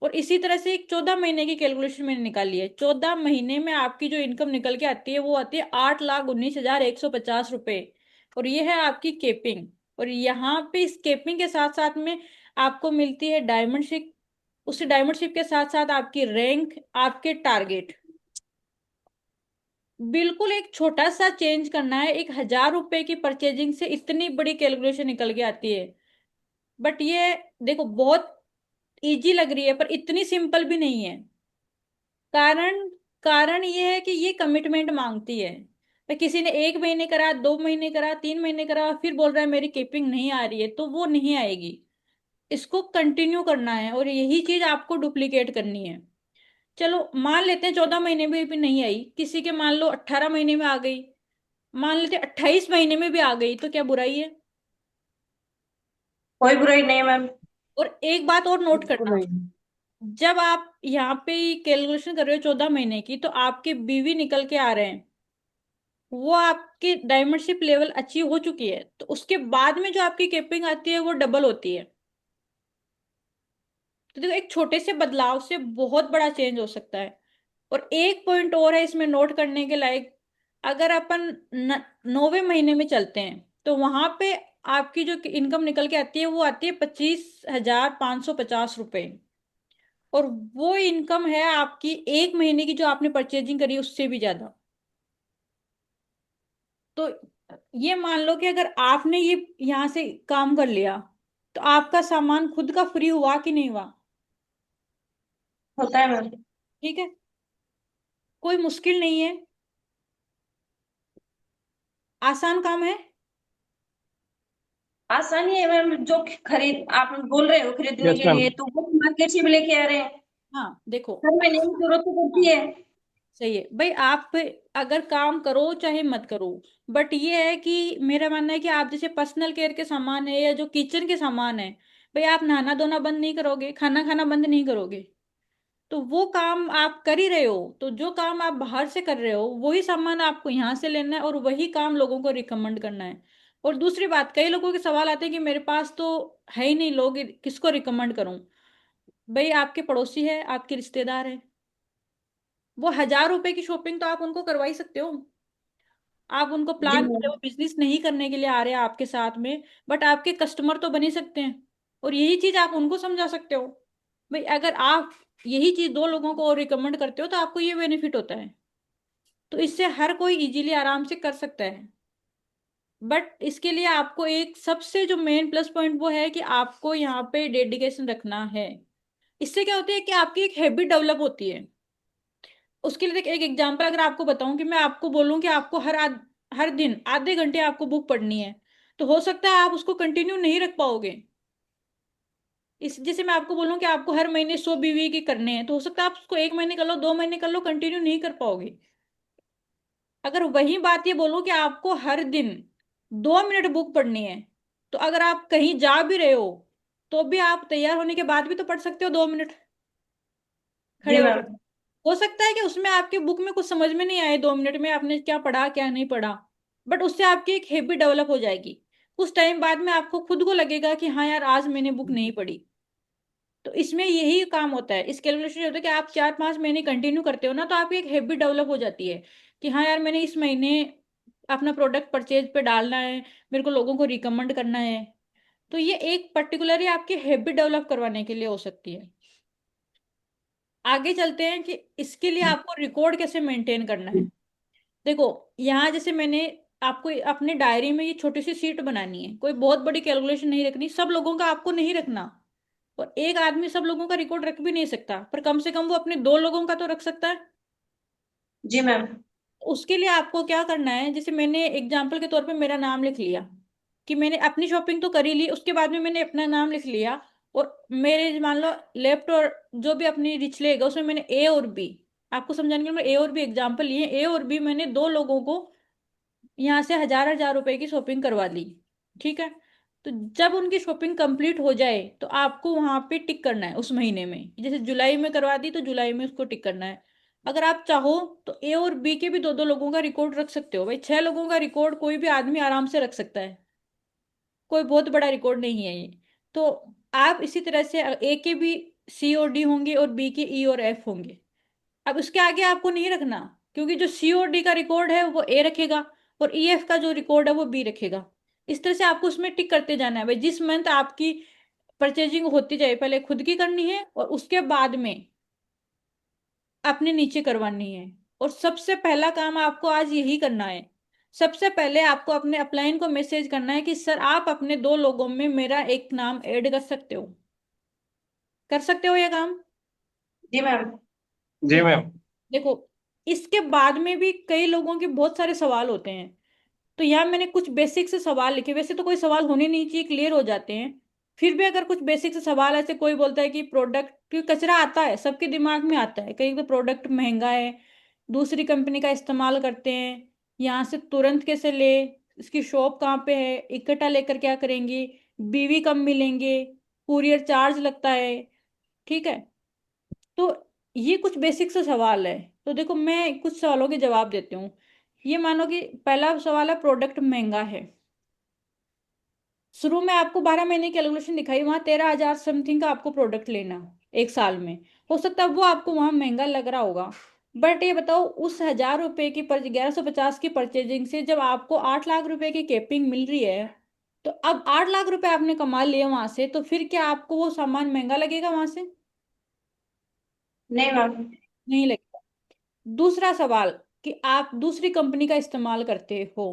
और इसी तरह से एक 14 महीने की कैलकुलेशन मैंने निकाली है। 14 महीने में आपकी जो इनकम निकल के आती है वो आती है 8,19,150 रुपये। और ये है आपकी केपिंग। और यहाँ पे इस केपिंग के साथ साथ में आपको मिलती है डायमंड शिप। उस डायमंड शिप के साथ साथ आपकी रैंक, आपके टारगेट। बिल्कुल एक छोटा सा चेंज करना है, 1,000 रुपए की परचेजिंग से इतनी बड़ी कैलकुलेशन निकल के आती है। बट ये देखो, बहुत इजी लग रही है पर इतनी सिंपल भी नहीं है। कारण कारण ये है कि ये कमिटमेंट मांगती है। तो किसी ने 1 महीने करा, 2 महीने करा, 3 महीने करा, फिर बोल रहा है मेरी कीपिंग नहीं आ रही है, तो वो नहीं आएगी। इसको कंटिन्यू करना है और यही चीज आपको डुप्लीकेट करनी है। चलो मान लेते हैं 14 महीने में भी नहीं आई, किसी के मान लो 18 महीने में आ गई, मान लेते हैं 28 महीने में भी आ गई, तो क्या बुराई है? कोई बुराई नहीं मैम। और एक बात और नोट बिल्कुल करना, नहीं। जब आप यहाँ पे कैलकुलेशन कर रहे हो 14 महीने की, तो आपके बीवी निकल के आ रहे हैं वो आपकी डायमंडशिप लेवल अचीव हो चुकी है, तो उसके बाद में जो आपकी केपिंग आती है वो डबल होती है। तो देखो, एक छोटे से बदलाव से बहुत बड़ा चेंज हो सकता है। और एक पॉइंट और है इसमें नोट करने के लायक। अगर अपन 9वें महीने में चलते हैं तो वहां पे आपकी जो इनकम निकल के आती है वो आती है 25,550 रुपए। और वो इनकम है आपकी एक महीने की जो आपने परचेजिंग करी उससे भी ज्यादा। तो ये मान लो कि अगर आपने ये यहाँ से काम कर लिया तो आपका सामान खुद का फ्री हुआ कि नहीं हुआ? होता है मैम। ठीक है, कोई मुश्किल नहीं है, आसान काम है। आसानी है मैम, जो खरीद आप बोल रहे हो खरीदने यस के मैम। लिए, तो वो मार्केट से भी लेके आ रहे हैं। हाँ देखो। हर महीने की जरूरत तो पड़ती हाँ है। सही है भाई, आप अगर काम करो चाहे मत करो, बट ये है कि मेरा मानना है कि आप जैसे पर्सनल केयर के सामान है या जो किचन के सामान है, भाई आप नहाना धोना बंद नहीं करोगे, खाना खाना बंद नहीं करोगे, तो वो काम आप कर ही रहे हो। तो जो काम आप बाहर से कर रहे हो वही सामान आपको यहाँ से लेना है और वही काम लोगों को रिकमेंड करना है। और दूसरी बात, कई लोगों के सवाल आते हैं कि मेरे पास तो है ही नहीं, लोग किसको रिकमेंड करूं? भाई आपके पड़ोसी है, आपके रिश्तेदार है, वो 1,000 रुपए की शॉपिंग तो आप उनको करवा ही सकते हो। आप उनको जी प्लान मैम। वो बिजनेस नहीं करने के लिए आ रहे हैं आपके साथ में, बट आपके कस्टमर तो बन ही सकते हैं। और यही चीज आप उनको समझा सकते हो। भाई अगर आप यही चीज दो लोगों को और रिकमेंड करते हो तो आपको ये बेनिफिट होता है। तो इससे हर कोई इजीली आराम से कर सकता है। बट इसके लिए आपको एक सबसे जो मेन प्लस पॉइंट वो है कि आपको यहाँ पे डेडिकेशन रखना है। इससे क्या होती है कि आपकी एक हैबिट डेवलप होती है। उसके लिए एक एग्जांपल अगर आपको बताऊं कि मैं आपको बोलूं कि आपको हर दिन आधे घंटे आपको बुक पढ़नी है, तो हो सकता है आप उसको कंटिन्यू नहीं रख पाओगे। इस जैसे मैं आपको बोलूं कि आपको हर महीने 100 बीवी की करने हैं, तो हो सकता है आप उसको 1 महीने कर लो, 2 महीने कर लो, कंटिन्यू नहीं कर पाओगे। अगर वही बात ये बोलूं कि आपको हर दिन 2 मिनट बुक पढ़नी है, तो अगर आप कहीं जा भी रहे हो तो भी आप तैयार होने के बाद भी तो पढ़ सकते हो 2 मिनट खड़े जी होकर। मैम। हो सकता है कि उसमें आपके बुक में कुछ समझ में नहीं आए 2 मिनट में आपने क्या पढ़ा क्या नहीं पढ़ा, बट उससे आपकी एक हैबिट डेवलप हो जाएगी। कुछ टाइम बाद में आपको खुद को लगेगा कि हाँ यार आज मैंने बुक नहीं पढ़ी। तो इसमें यही काम होता है, इस कैलकुलेशन होता है कि आप 4-5 महीने कंटिन्यू करते हो ना, तो आपकी एक हैबिट डेवलप हो जाती है कि हाँ यार मैंने इस महीने अपना प्रोडक्ट परचेज पे डालना है, मेरे को लोगों को रिकमेंड करना है। तो ये एक पर्टिकुलरली आपकी हैबिट डेवलप करवाने के लिए हो सकती है। आगे चलते हैं कि इसके लिए आपको रिकॉर्ड कैसे मेंटेन करना है। देखो, यहाँ जैसे मैंने आपको अपने डायरी में ये छोटी सी शीट बनानी है, कोई बहुत बड़ी कैलकुलेशन नहीं रखनी, सब लोगों का आपको नहीं रखना। और एक आदमी सब लोगों का रिकॉर्ड रख भी नहीं सकता, पर कम से कम वो अपने 2 लोगों का तो रख सकता है। जी मैम। उसके लिए आपको क्या करना है, जैसे मैंने एग्जाम्पल के तौर पे मेरा नाम लिख लिया कि मैंने अपनी शॉपिंग तो करी ली, उसके बाद में मैंने अपना नाम लिख लिया। और मेरे मान लो लेफ्ट और जो भी अपनी निचलेगा उसमें मैंने ए और बी, आपको समझाने के लिए मैं ए और बी एग्जाम्पल लिए, ए और बी मैंने 2 लोगों को यहाँ से 1,000 1,000 रुपए की शॉपिंग करवा ली। ठीक है, तो जब उनकी शॉपिंग कंप्लीट हो जाए तो आपको वहां पे टिक करना है उस महीने में, जैसे जुलाई में करवा दी तो जुलाई में उसको टिक करना है। अगर आप चाहो तो ए और बी के भी 2-2 लोगों का रिकॉर्ड रख सकते हो, भाई 6 लोगों का रिकॉर्ड कोई भी आदमी आराम से रख सकता है, कोई बहुत बड़ा रिकॉर्ड नहीं है ये। तो आप इसी तरह से ए के भी सी और डी होंगे और बी के ई और एफ होंगे। अब उसके आगे आपको नहीं रखना, क्योंकि जो सी और डी का रिकॉर्ड है वो ए रखेगा और ई एफ का जो रिकॉर्ड है वो बी रखेगा। इस तरह से आपको उसमें टिक करते जाना है भाई, जिस मंथ आपकी परचेजिंग होती जाए पहले खुद की करनी है और उसके बाद में अपने नीचे करवानी है। और सबसे पहला काम आपको आज यही करना है। सबसे पहले आपको अपने अपलाइन को मैसेज करना है कि सर आप अपने 2 लोगों में मेरा एक नाम ऐड कर सकते हो, कर सकते हो ये काम? जी मैम। जी मैम। देखो, इसके बाद में भी कई लोगों के बहुत सारे सवाल होते हैं, तो यहाँ मैंने कुछ बेसिक से सवाल लिखे, वैसे तो कोई सवाल होने नहीं चाहिए, क्लियर हो जाते हैं। फिर भी अगर कुछ बेसिक से सवाल ऐसे कोई बोलता है कि प्रोडक्ट, क्योंकि कचरा आता है सबके दिमाग में आता है, कहीं तो प्रोडक्ट महंगा है, दूसरी कंपनी का इस्तेमाल करते हैं, यहाँ से तुरंत कैसे ले, इसकी शॉप कहाँ पे है, इकट्ठा लेकर क्या करेंगे, बीवी कब मिलेंगे, कुरियर चार्ज लगता है। ठीक है, तो ये कुछ बेसिक से सवाल है। तो देखो मैं कुछ सवालों के जवाब देती हूँ। ये मानो कि पहला सवाल है, प्रोडक्ट महंगा है। शुरू में आपको 12 महीने कैलकुलेशन दिखाई, वहां 13,000 समथिंग का आपको प्रोडक्ट लेना एक साल में। हो सकता है वो आपको वहां महंगा लग रहा होगा, बट ये बताओ उस 1,000 रुपए की 1150 की परचेजिंग से जब आपको 8 लाख रुपए की केपिंग मिल रही है, तो अब 8 लाख रुपए आपने कमा लिए वहां से, तो फिर क्या आपको वो सामान महंगा लगेगा वहां से? नहीं मैम। नहीं लगेगा। दूसरा सवाल, कि आप दूसरी कंपनी का इस्तेमाल करते हो।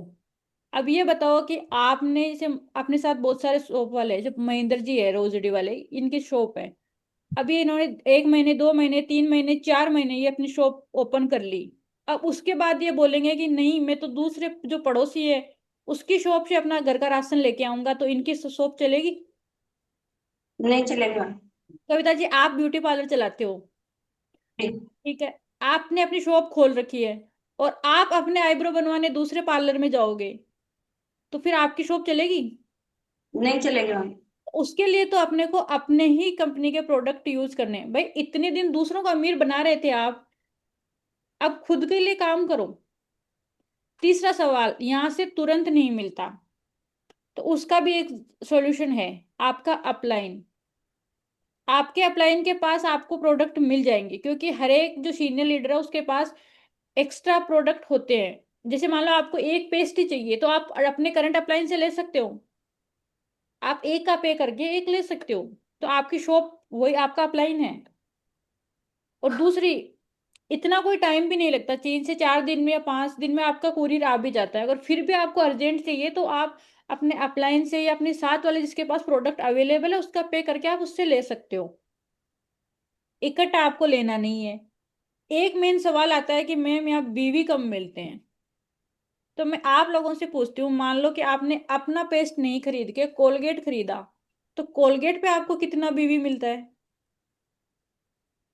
अब ये बताओ कि आपने जैसे अपने साथ बहुत सारे शॉप वाले हैं, जब महेंद्र जी है रोजड़ी वाले, इनकी शॉप है। अभी इन्होंने 1 महीने, 2 महीने, 3 महीने, 4 महीने ये अपनी शॉप ओपन कर ली। अब उसके बाद ये बोलेंगे कि नहीं, मैं तो दूसरे जो पड़ोसी है उसकी शॉप से अपना घर का राशन लेके आऊंगा, तो इनकी शॉप चलेगी? नहीं चलेगा मैम। कविता जी, आप ब्यूटी पार्लर चलाते हो, ठीक। ठीक है, आपने अपनी शॉप खोल रखी है, और आप अपने आईब्रो बनवाने दूसरे पार्लर में जाओगे, तो फिर आपकी शॉप चलेगी? नहीं चलेगा मैम। उसके लिए तो अपने को अपने ही कंपनी के प्रोडक्ट यूज करने हैं भाई। इतने दिन दूसरों को अमीर बना रहे थे आप, अब खुद के लिए काम करो। तीसरा सवाल, यहां से तुरंत नहीं मिलता, तो उसका भी एक सॉल्यूशन है, आपका अपलाइन। आपके अपलाइन के पास आपको प्रोडक्ट मिल जाएंगे, क्योंकि हर एक जो सीनियर लीडर है उसके पास एक्स्ट्रा प्रोडक्ट होते हैं। जैसे मान लो आपको एक पेस्ट ही चाहिए, तो आप अपने करंट अपलाइन से ले सकते हो, आप एक का पे करके एक ले सकते हो, तो आपकी शॉप वही आपका अपलाइन है। और दूसरी, इतना कोई टाइम भी नहीं लगता, 3 से 4 दिन में या 5 दिन में आपका कुरियर आ भी जाता है। अगर फिर भी आपको अर्जेंट चाहिए, तो आप अपने अपलाइन से या अपने साथ वाले जिसके पास प्रोडक्ट अवेलेबल है उसका पे करके आप उससे ले सकते हो, इकट्ठा आपको लेना नहीं है। एक मेन सवाल आता है कि मैम यहाँ बीवी कम मिलते हैं। तो मैं आप लोगों से पूछती हूँ, मान लो कि आपने अपना पेस्ट नहीं खरीद के कोलगेट खरीदा, तो कोलगेट पे आपको कितना बीवी मिलता है?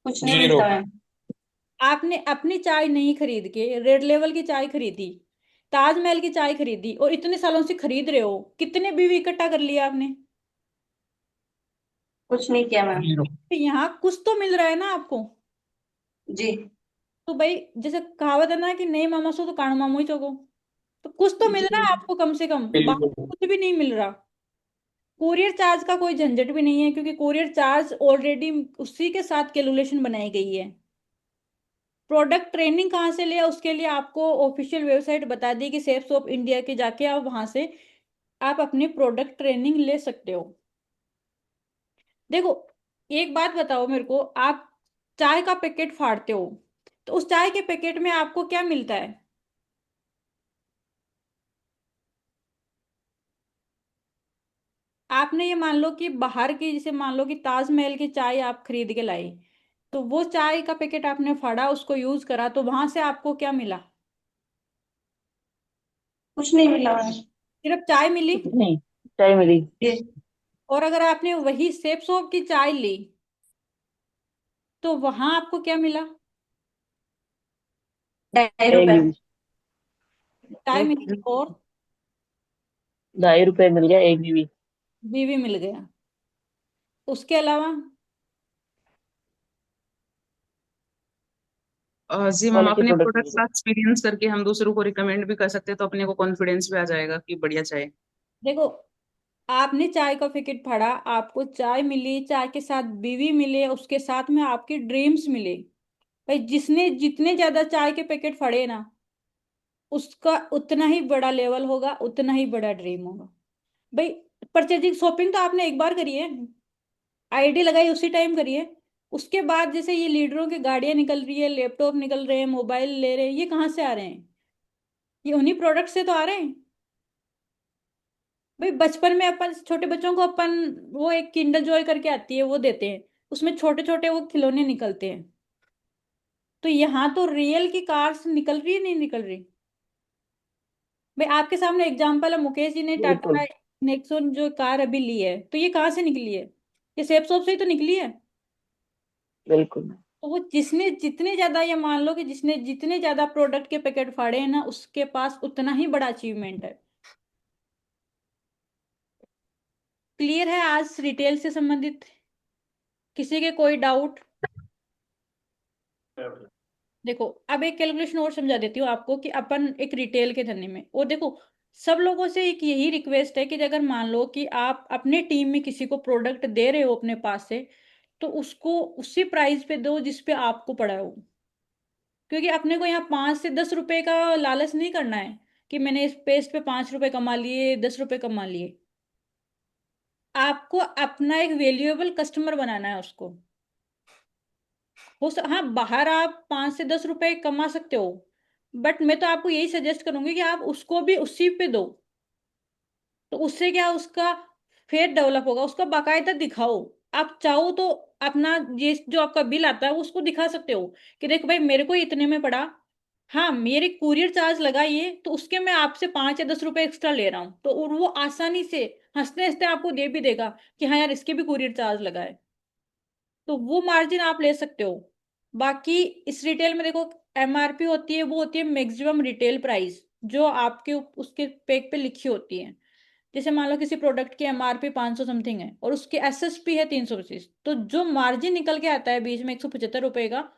कुछ नहीं जीरो। मिलता मैम। आपने अपनी चाय नहीं खरीद के रेड लेवल की चाय खरीदी, ताजमहल की चाय खरीदी, और इतने सालों से खरीद रहे हो, कितने बीवी इकट्ठा कर लिया आपने? कुछ नहीं किया मैम। जीरो। तो यहाँ कुछ तो मिल रहा है ना आपको। जी। तो भाई, जैसे कहावत है ना कि नहीं मामा सो तो कान मामू ही चोको, तो कुछ तो मिल रहा है आपको कम से कम, बिल्कुल। बाकी कुछ भी नहीं मिल रहा। कुरियर चार्ज का कोई झंझट भी नहीं है, क्योंकि कुरियर चार्ज ऑलरेडी उसी के साथ कैलकुलेशन बनाई गई है। प्रोडक्ट ट्रेनिंग कहाँ से लिया, उसके लिए आपको ऑफिशियल वेबसाइट बता दी कि सेफ शॉप इंडिया के जाके आप वहां से आप अपनी प्रोडक्ट ट्रेनिंग ले सकते हो। देखो, एक बात बताओ मेरे को, आप चाय का पैकेट फाड़ते हो, तो उस चाय के पैकेट में आपको क्या मिलता है? आपने ये मान लो कि बाहर की, जैसे मान लो कि ताजमहल की चाय आप खरीद के लाए, तो वो चाय का पैकेट आपने फाड़ा, उसको यूज करा, तो वहां से आपको क्या मिला? कुछ नहीं मिला मैम। सिर्फ चाय मिली। नहीं, चाय मिली। जी। और अगर आपने वही सेफ सॉप की चाय ली, तो वहां आपको क्या मिला? 2.5 रुपए। चाय मिली और 2.5 रुपए मिल गया एक बीवी। बीवी मिल गया। उसके अलावा जी मैम, क्वालिटी अपने प्रोडक्ट प्रोडक्ट मिल का गया। एक्सपीरियंस करके हम दूसरों को रिकमेंड भी कर सकते हैं, तो अपने को कॉन्फिडेंस भी आ जाएगा कि बढ़िया चाय। देखो, आपने चाय का पैकेट फाड़ा, आपको चाय मिली, चाय के साथ बीवी मिले, उसके साथ में आपके ड्रीम्स मिले। भाई, जिसने जितने ज्यादा चाय के पैकेट फाड़े ना, उसका उतना ही बड़ा लेवल होगा, उतना ही बड़ा ड्रीम होगा। भाई, परचेजिंग शॉपिंग तो आपने एक बार करी है, आईडी लगाई उसी टाइम करी है। उसके बाद जैसे ये लीडरों की गाड़ियां निकल रही है, लैपटॉप निकल रहे हैं, मोबाइल ले रहे हैं, ये कहाँ से आ रहे हैं? ये उन्हीं प्रोडक्ट से तो आ रहे हैं। भाई, बचपन में अपन छोटे बच्चों को अपन वो एक किंडर जॉय करके आती है वो देते हैं, उसमें छोटे छोटे वो खिलौने निकलते हैं। तो यहाँ तो रियल की कार्स निकल रही है, नहीं निकल रही? भाई, आपके सामने एग्जांपल है, मुकेश जी ने बिल्कुल। टाटा नेक्सॉन जो कार अभी ली है, तो ये कहाँ से निकली है? ये सेफ शॉप से ही तो निकली है। बिल्कुल। तो वो जिसने जितने ज्यादा, ये मान लो कि जिसने जितने ज्यादा प्रोडक्ट के पैकेट फाड़े हैं ना, उसके पास उतना ही बड़ा अचीवमेंट है। क्लियर है आज रिटेल से संबंधित? किसी के कोई डाउट? देखो, अब एक कैलकुलेशन और समझा देती हूँ आपको कि अपन एक रिटेल के धंधे में, और देखो सब लोगों से एक यही रिक्वेस्ट है कि अगर मान लो कि आप अपने टीम में किसी को प्रोडक्ट दे रहे हो अपने पास से, तो उसको उसी प्राइस पे दो जिस पे आपको पड़ा हो। क्योंकि अपने को यहाँ 5 से 10 रुपए का लालच नहीं करना है कि मैंने इस पेस्ट पे 5 रुपए कमा लिए, 10 रुपए कमा लिए। आपको अपना एक वैल्यूएबल कस्टमर बनाना है उसको। हाँ, बाहर आप 5 से 10 रुपए कमा सकते हो, बट मैं तो आपको यही सजेस्ट करूंगी कि आप उसको भी उसी पे दो। तो उससे क्या, उसका फेयर डेवलप होगा, उसका बाकायदा दिखाओ। आप चाहो तो अपना ये जो आपका बिल आता है उसको दिखा सकते हो कि देखो भाई मेरे को इतने में पड़ा। हाँ, मेरे कुरियर चार्ज लगा ये, तो उसके मैं आपसे 5 या 10 रुपए एक्स्ट्रा ले रहा हूँ, तो और वो आसानी से हंसते हंसते आपको दे भी देगा कि हाँ यार इसके भी कुरियर चार्ज लगा है। तो वो मार्जिन आप ले सकते हो। बाकी इस रिटेल में देखो, एमआरपी होती है, वो होती है मैक्सिमम रिटेल प्राइस, जो आपके उसके पैक पे लिखी होती है। जैसे मान लो किसी प्रोडक्ट की एमआरपी 500 समथिंग है और उसकी एसएसपी है 325, तो जो मार्जिन निकल के आता है बीच में 175 रुपए का,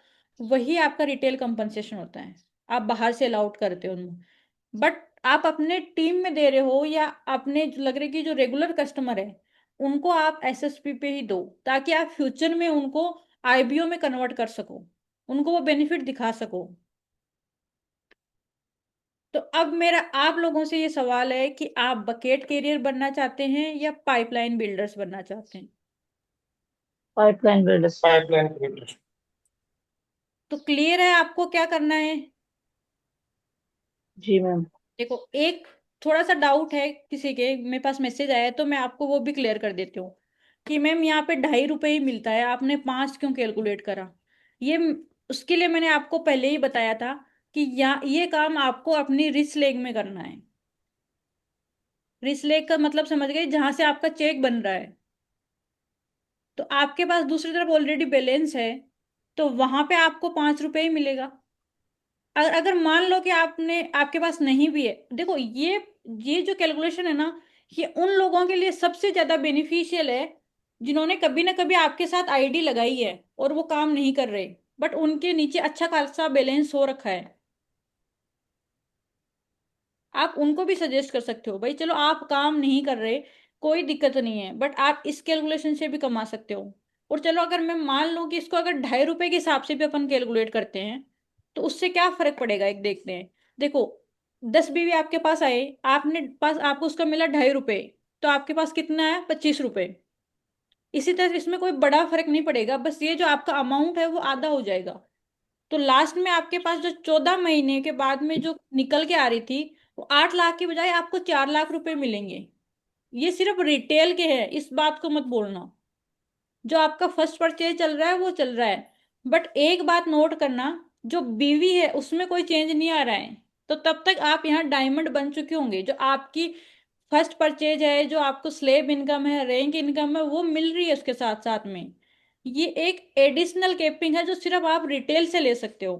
वही आपका रिटेल कंपनसेशन होता है। आप बाहर से अलाउड करते हो उनको, बट आप अपने टीम में दे रहे हो या अपने जो लग रहे कि जो रेगुलर कस्टमर है उनको आप एसएसपी पे ही दो, ताकि आप फ्यूचर में उनको आईबीओ में कन्वर्ट कर सको, उनको वो बेनिफिट दिखा सको। तो अब मेरा आप लोगों से ये सवाल है कि आप बकेट कैरियर बनना चाहते हैं या पाइपलाइन बिल्डर्स बनना चाहते हैं? Pipeline builders. तो क्लियर है आपको क्या करना है? जी मैम। देखो, एक थोड़ा सा डाउट है किसी के, मेरे पास मैसेज आया है तो मैं आपको वो भी क्लियर कर देती हूँ कि मैम यहाँ पे 2.5 रुपए ही मिलता है, आपने 5 क्यों कैलकुलेट करा? ये उसके लिए मैंने आपको पहले ही बताया था कि ये काम आपको अपनी रिच लेग में करना है। रिच लेग का मतलब समझ गए, जहां से आपका चेक बन रहा है। तो आपके पास दूसरी तरफ ऑलरेडी बैलेंस है, तो वहां पे आपको 5 रुपए ही मिलेगा। अगर अगर मान लो कि आपने आपके पास नहीं भी है, देखो ये जो कैलकुलेशन है ना, ये उन लोगों के लिए सबसे ज्यादा बेनिफिशियल है जिन्होंने कभी ना कभी आपके साथ आईडी लगाई है और वो काम नहीं कर रहे, बट उनके नीचे अच्छा खासा बैलेंस हो रखा है। आप उनको भी सजेस्ट कर सकते हो, भाई चलो आप काम नहीं कर रहे, कोई दिक्कत नहीं है, बट आप इस कैलकुलेशन से भी कमा सकते हो। और चलो अगर मैं मान लूं कि इसको अगर 2.5 रुपए के हिसाब से भी अपन कैलकुलेट करते हैं, तो उससे क्या फर्क पड़ेगा, एक देखते हैं। देखो, 10 बीवी आपके पास आए, आपने पास आपको उसका मिला 2.5 रुपए, तो आपके पास कितना है, 25 रुपए। इसी तरह इसमें कोई बड़ा फर्क नहीं पड़ेगा, बस ये जो आपका अमाउंट है वो आधा हो जाएगा। तो लास्ट में आपके पास जो 14 महीने के बाद में जो निकल के आ रही थी, वो 8 लाख की बजाय आपको 4 लाख रुपए मिलेंगे। ये सिर्फ रिटेल के हैं, इस बात को मत बोलना। जो आपका फर्स्ट परचेज चल रहा है वो चल रहा है, बट एक बात नोट करना, जो बीवी है उसमें कोई चेंज नहीं आ रहा है। तो तब तक आप यहाँ डायमंड बन चुके होंगे। जो आपकी फर्स्ट परचेज है, जो आपको स्लेब इनकम है, रैंक इनकम है, वो मिल रही है उसके साथ साथ में। ये एक एडिशनल कैपिंग है जो सिर्फ आप रिटेल से ले सकते हो।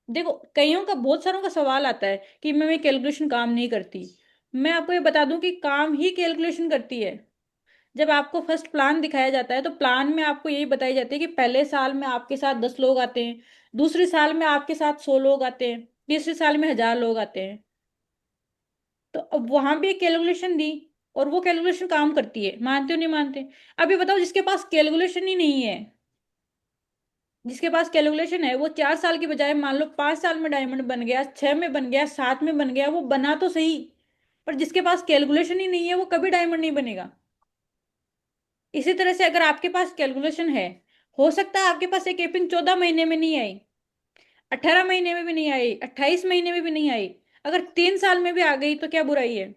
देखो, कईयों का, बहुत सारों का सवाल आता है कि मैं कैलकुलेशन काम नहीं करती। मैं आपको ये बता दूं कि काम ही कैलकुलेशन करती है। जब आपको फर्स्ट प्लान दिखाया जाता है, तो प्लान में आपको यही बताई जाती है कि पहले साल में आपके साथ 10 लोग आते हैं, दूसरे साल में आपके साथ 100 लोग आते हैं, तीसरे साल में 1000 लोग आते हैं। तो अब वहां भी एक कैलकुलेशन दी, और वो कैलकुलेशन काम करती है, मानते हो नहीं मानते? अभी बताओ, जिसके पास कैलकुलेशन ही नहीं है, जिसके पास कैलकुलेशन है, वो 4 साल की बजाय मान लो 5 साल में डायमंड बन गया, 6 में बन गया, 7 में बन गया, वो बना तो सही, पर जिसके पास कैलकुलेशन ही नहीं है वो कभी डायमंड नहीं बनेगा। इसी तरह से अगर आपके पास कैलकुलेशन है, हो सकता है आपके पास एक केपिंग 14 महीने में नहीं आई, 18 महीने में भी नहीं आई, 28 महीने में भी नहीं आई, अगर 3 साल में भी आ गई तो क्या बुराई है?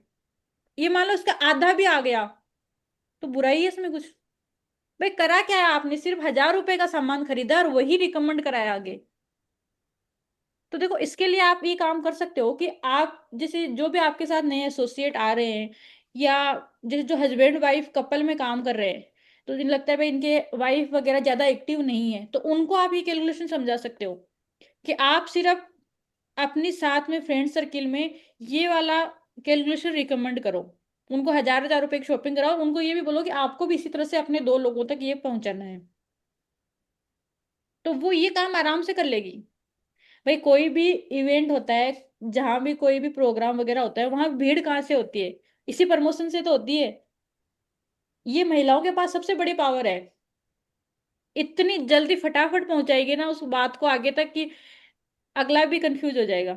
ये मान लो उसका आधा भी आ गया, तो बुराई है इसमें कुछ? भाई करा क्या है आपने, सिर्फ 1000 रुपए का सामान खरीदा और वही रिकमेंड कराया आगे। तो देखो, इसके लिए आप ये काम कर सकते हो कि आप जैसे जो भी आपके साथ नए एसोसिएट आ रहे हैं, या जैसे जो हस्बैंड वाइफ कपल में काम कर रहे हैं, तो जिन लगता है भाई इनके वाइफ वगैरह ज्यादा एक्टिव नहीं है, तो उनको आप ये कैलकुलेशन समझा सकते हो कि आप सिर्फ अपनी साथ में फ्रेंड सर्किल में ये वाला कैलकुलेशन रिकमेंड करो। उनको 1000 1000 रुपए की शॉपिंग कराओ, उनको ये भी बोलो कि आपको भी इसी तरह से अपने 2 लोगों तक ये पहुंचाना है। तो वो ये काम आराम से कर लेगी। भाई कोई भी इवेंट होता है, जहां भी कोई भी प्रोग्राम वगैरह होता है, वहां भीड़ कहाँ से होती है? इसी प्रमोशन से तो होती है। ये महिलाओं के पास सबसे बड़ी पावर है, इतनी जल्दी फटाफट पहुंचाएगी ना उस बात को आगे तक कि अगला भी कंफ्यूज हो जाएगा।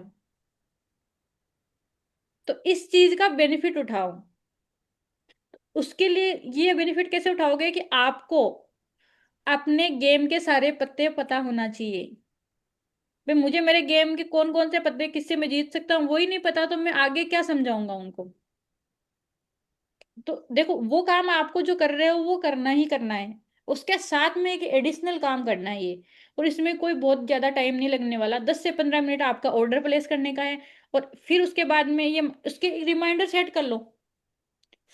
तो इस चीज का बेनिफिट उठाओ। उसके लिए ये बेनिफिट कैसे उठाओगे कि आपको अपने गेम के सारे पत्ते पता होना चाहिए। भाई मुझे मेरे गेम के कौन कौन से पत्ते, किससे मैं जीत सकता हूँ, वही नहीं पता तो मैं आगे क्या समझाऊंगा उनको? तो देखो, वो काम आपको जो कर रहे हो वो करना ही करना है। उसके साथ में एक एडिशनल काम करना है ये। और इसमें कोई बहुत ज्यादा टाइम नहीं लगने वाला, 10 से 15 मिनट आपका ऑर्डर प्लेस करने का है। और फिर उसके बाद में ये उसके रिमाइंडर सेट कर लो।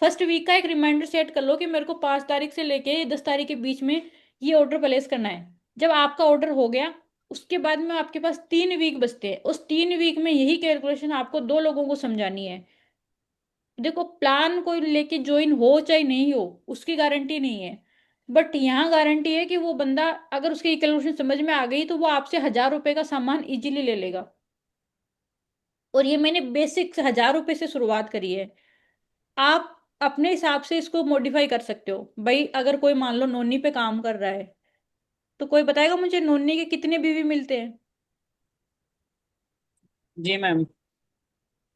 फर्स्ट वीक का एक रिमाइंडर सेट कर लो कि मेरे को 5 तारीख से लेके 10 तारीख के बीच में ये ऑर्डर प्लेस करना है। जब आपका ऑर्डर हो गया, उसके बाद में आपके पास 3 वीक बचते हैं। उस 3 वीक में यही कैलकुलेशन आपको 2 लोगों को समझानी है। देखो, प्लान कोई लेके ज्वाइन हो चाहे नहीं हो, उसकी गारंटी नहीं है। बट यहाँ गारंटी है कि वो बंदा, अगर उसकी कैलकुलेशन समझ में आ गई, तो वो आपसे 1000 रुपए का सामान इजीली ले लेगा। और ये मैंने बेसिक 1000 रुपए से शुरुआत करी है। आप अपने हिसाब से इसको मॉडिफाई कर सकते हो। भाई अगर कोई मान लो नोनी पे काम कर रहा है, तो कोई बताएगा मुझे नोनी के कितने बीवी मिलते हैं? जी मैम।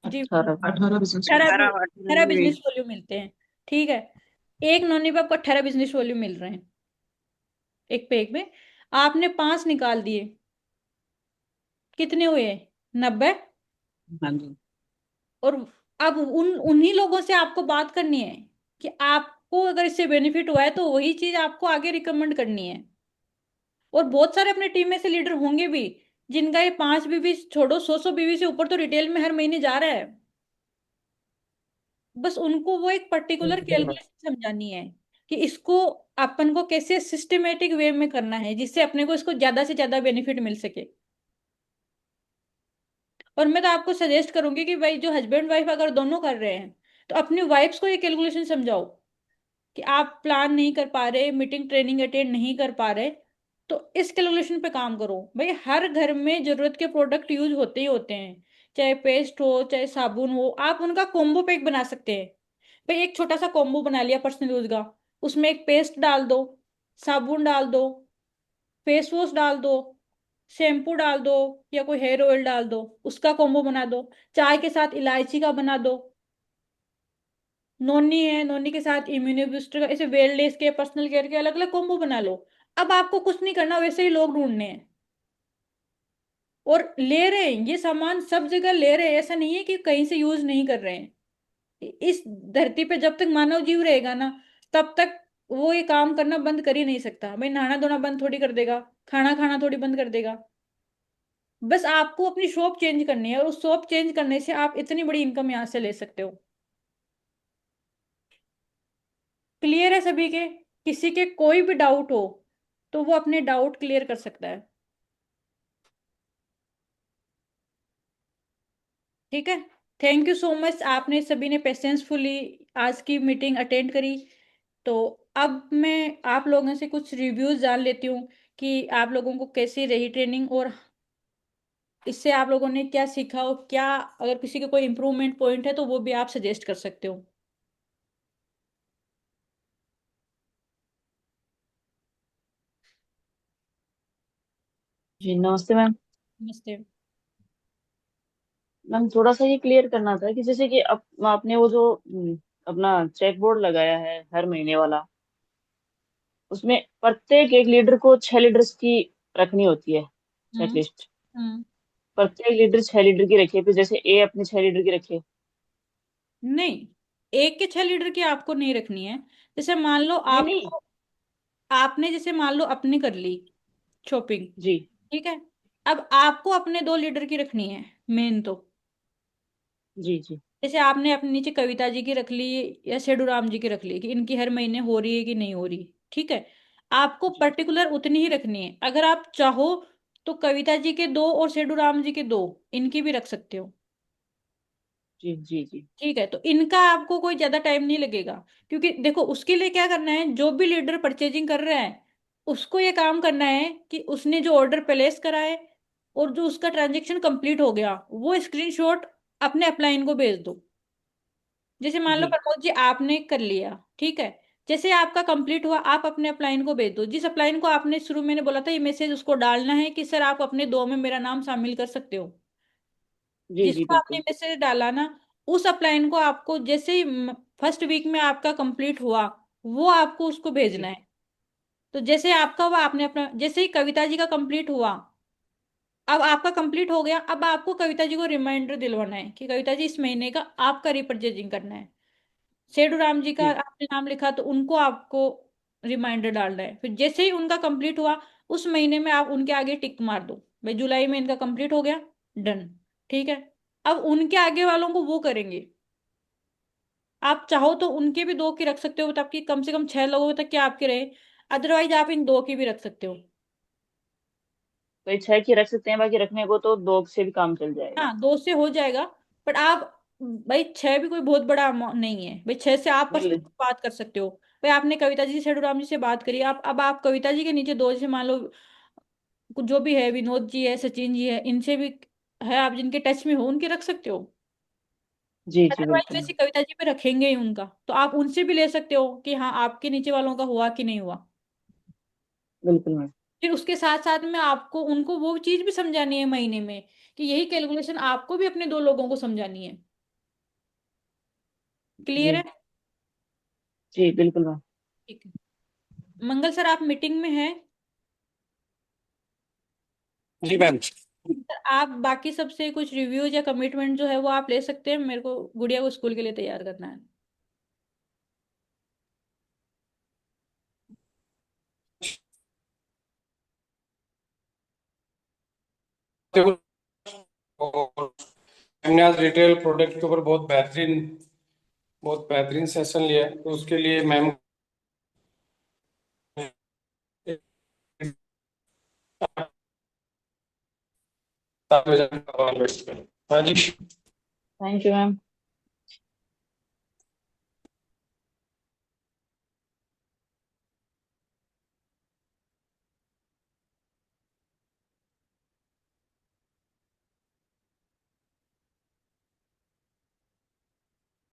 जी, 18। 18 बिजनेस। 18 18 18 बिजनेस वॉल्यूम मिलते हैं। ठीक है, एक नोनी पे आपको 18 बिजनेस वॉल्यूम मिल रहे हैं। एक पे एक में आपने 5 निकाल दिए, कितने हुए? 90। हाँ जी। और अब उन्हीं लोगों से आपको बात करनी है कि आपको अगर इससे बेनिफिट हुआ है तो वही चीज आपको आगे रिकमेंड करनी है। और बहुत सारे अपने टीम में से लीडर होंगे भी, जिनका ये 5 बीवी छोड़ो, 100 100 बीवी से ऊपर तो रिटेल में हर महीने जा रहा है। बस उनको वो एक पर्टिकुलर कैलकुलेशन समझानी है कि इसको अपन को कैसे सिस्टमेटिक वे में करना है, जिससे अपने को इसको ज्यादा से ज्यादा बेनिफिट मिल सके। और मैं तो आपको सजेस्ट करूंगी कि भाई जो हस्बैंड वाइफ अगर दोनों कर रहे हैं, तो अपनी वाइफ्स को ये कैलकुलेशन समझाओ कि आप प्लान नहीं कर पा रहे, मीटिंग ट्रेनिंग अटेंड नहीं कर पा रहे, तो इस कैलकुलेशन पे काम करो। भाई हर घर में जरूरत के प्रोडक्ट यूज होते ही होते हैं, चाहे पेस्ट हो चाहे साबुन हो, आप उनका कॉम्बो पैक बना सकते हैं। भाई एक छोटा सा कॉम्बो बना लिया पर्सनल यूज का, उसमें एक पेस्ट डाल दो, साबुन डाल दो, फेस वॉश डाल दो, शैम्पू डाल दो, या कोई हेयर ऑयल डाल दो, उसका कॉम्बो बना दो। चाय के साथ इलायची का बना दो। नोनी है, नोनी के साथ इम्यूनो बूस्टर का, ऐसे वेलनेस के, पर्सनल केयर के अलग अलग कॉम्बो बना लो। अब आपको कुछ नहीं करना, वैसे ही लोग ढूंढने हैं। और ले रहे हैं ये सामान, सब जगह ले रहे हैं, ऐसा नहीं है कि कहीं से यूज नहीं कर रहे हैं। इस धरती पे जब तक मानव जीव रहेगा ना, तब तक वो ये काम करना बंद कर ही नहीं सकता। भाई नहाना धोना बंद थोड़ी कर देगा, खाना खाना थोड़ी बंद कर देगा। बस आपको अपनी शॉप चेंज करनी है, और उस शॉप चेंज करने से आप इतनी बड़ी इनकम यहाँ से ले सकते हो। क्लियर है सभी के? किसी के कोई भी डाउट हो तो वो अपने डाउट क्लियर कर सकता है। ठीक है, थैंक यू सो मच, आपने सभी ने पेशेंसफुली आज की मीटिंग अटेंड करी। तो अब मैं आप लोगों से कुछ रिव्यूज जान लेती हूँ कि आप लोगों को कैसी रही ट्रेनिंग, और इससे आप लोगों ने क्या सीखा, और क्या अगर किसी के कोई इम्प्रूवमेंट पॉइंट है तो वो भी आप सजेस्ट कर सकते हो। जी नमस्ते मैम। नमस्ते। मैम थोड़ा सा ये क्लियर करना था कि जैसे कि आपने वो जो अपना चेक बोर्ड लगाया है हर महीने वाला, उसमें प्रत्येक एक लीडर को 6 लीडर्स की रखनी होती है हम्म। चेकलिस्ट। हम्म। प्रत्येक लीडर 6 लीडर की रखे, फिर जैसे ए अपने 6 लीडर की रखे। नहीं, एक के 6 लीटर की आपको नहीं रखनी है। जैसे मान लो नहीं नहीं। आपको, आपने जैसे मान लो अपनी कर ली शॉपिंग, जी ठीक है। अब आपको अपने 2 लीटर की रखनी है मेन तो। जी जी जैसे आपने अपने नीचे कविता जी की रख ली या सेडू राम जी की रख ली कि इनकी हर महीने हो रही है कि नहीं हो रही, ठीक है। आपको जी पर्टिकुलर उतनी ही रखनी है। अगर आप चाहो तो कविता जी के 2 और सेडू राम जी के 2, इनकी भी रख सकते हो। जी जी जी ठीक है, तो इनका आपको कोई ज्यादा टाइम नहीं लगेगा। क्योंकि देखो, उसके लिए क्या करना है, जो भी लीडर परचेजिंग कर रहा है, उसको ये काम करना है कि उसने जो ऑर्डर प्लेस करा है और जो उसका ट्रांजेक्शन कंप्लीट हो गया वो स्क्रीनशॉट अपने अपलाइन को भेज दो। जैसे मान लो जी प्रमोद जी आपने कर लिया, ठीक है, जैसे आपका कंप्लीट हुआ आप अपने अपलाइन को भेज दो। जिस अपलाइन को आपने शुरू मैंने बोला था ये मैसेज उसको डालना है कि सर आप अपने दो में मेरा नाम शामिल कर सकते हो, जी जी जिसको आपने बिल्कुल। मैसेज डाला ना, उस अपलाइन को आपको जैसे ही फर्स्ट वीक में आपका कंप्लीट हुआ वो आपको उसको भेजना जी है। तो जैसे आपका हुआ आपने अपना, जैसे ही कविता जी का कंप्लीट हुआ, अब आपका कंप्लीट हो गया, अब आपको कविता जी को रिमाइंडर दिलवाना है कि कविता जी इस महीने का आपका रिपर्चेजिंग करना है। सेठू राम जी का जी आपने नाम लिखा तो उनको आपको रिमाइंडर डालना है। फिर जैसे ही उनका कंप्लीट हुआ उस महीने में आप उनके आगे टिक मार दो, भाई जुलाई में इनका कंप्लीट हो गया, डन। ठीक है, अब उनके आगे वालों को वो करेंगे। आप चाहो तो उनके भी दो की रख सकते हो ताकि कम से कम 6 लोगों तक के आपके रहे, अदरवाइज आप इन दो की भी रख सकते हो। तो ये 6 की रख सकते हैं, बाकी रखने को तो 2 से भी काम चल जाएगा। हाँ, दो से हो जाएगा, बट आप, भाई 6 भी कोई बहुत बड़ा अमाउंट नहीं है भाई, 6 से आप पर्सनल नहीं बात कर सकते हो। भाई आपने कविता जी से राम जी से बात करी, आप अब आप कविता जी के नीचे दो, जैसे मान लो कुछ जो भी है, विनोद जी है, सचिन जी है, इनसे भी है आप जिनके टच में हो उनके रख सकते हो। जी जी अदरवाइज बिल्कुल। वैसे कविता जी पे रखेंगे ही उनका, तो आप उनसे भी ले सकते हो कि हाँ आपके नीचे वालों का हुआ कि नहीं हुआ। बिल्कुल मैम। फिर उसके साथ साथ में आपको उनको वो चीज भी समझानी है महीने में कि यही कैलकुलेशन आपको भी अपने दो लोगों को समझानी है। क्लियर है? जी जी बिल्कुल मैम। ठीक है। मंगल सर आप मीटिंग में हैं? जी मैम। सर आप बाकी सबसे कुछ रिव्यूज या कमिटमेंट जो है वो आप ले सकते हैं, मेरे को गुड़िया को स्कूल के लिए तैयार करना है। और हमने आज रिटेल प्रोडक्ट के ऊपर बहुत बेहतरीन सेशन लिया है, तो उसके लिए मैम हाँ जी। Thank you ma'am.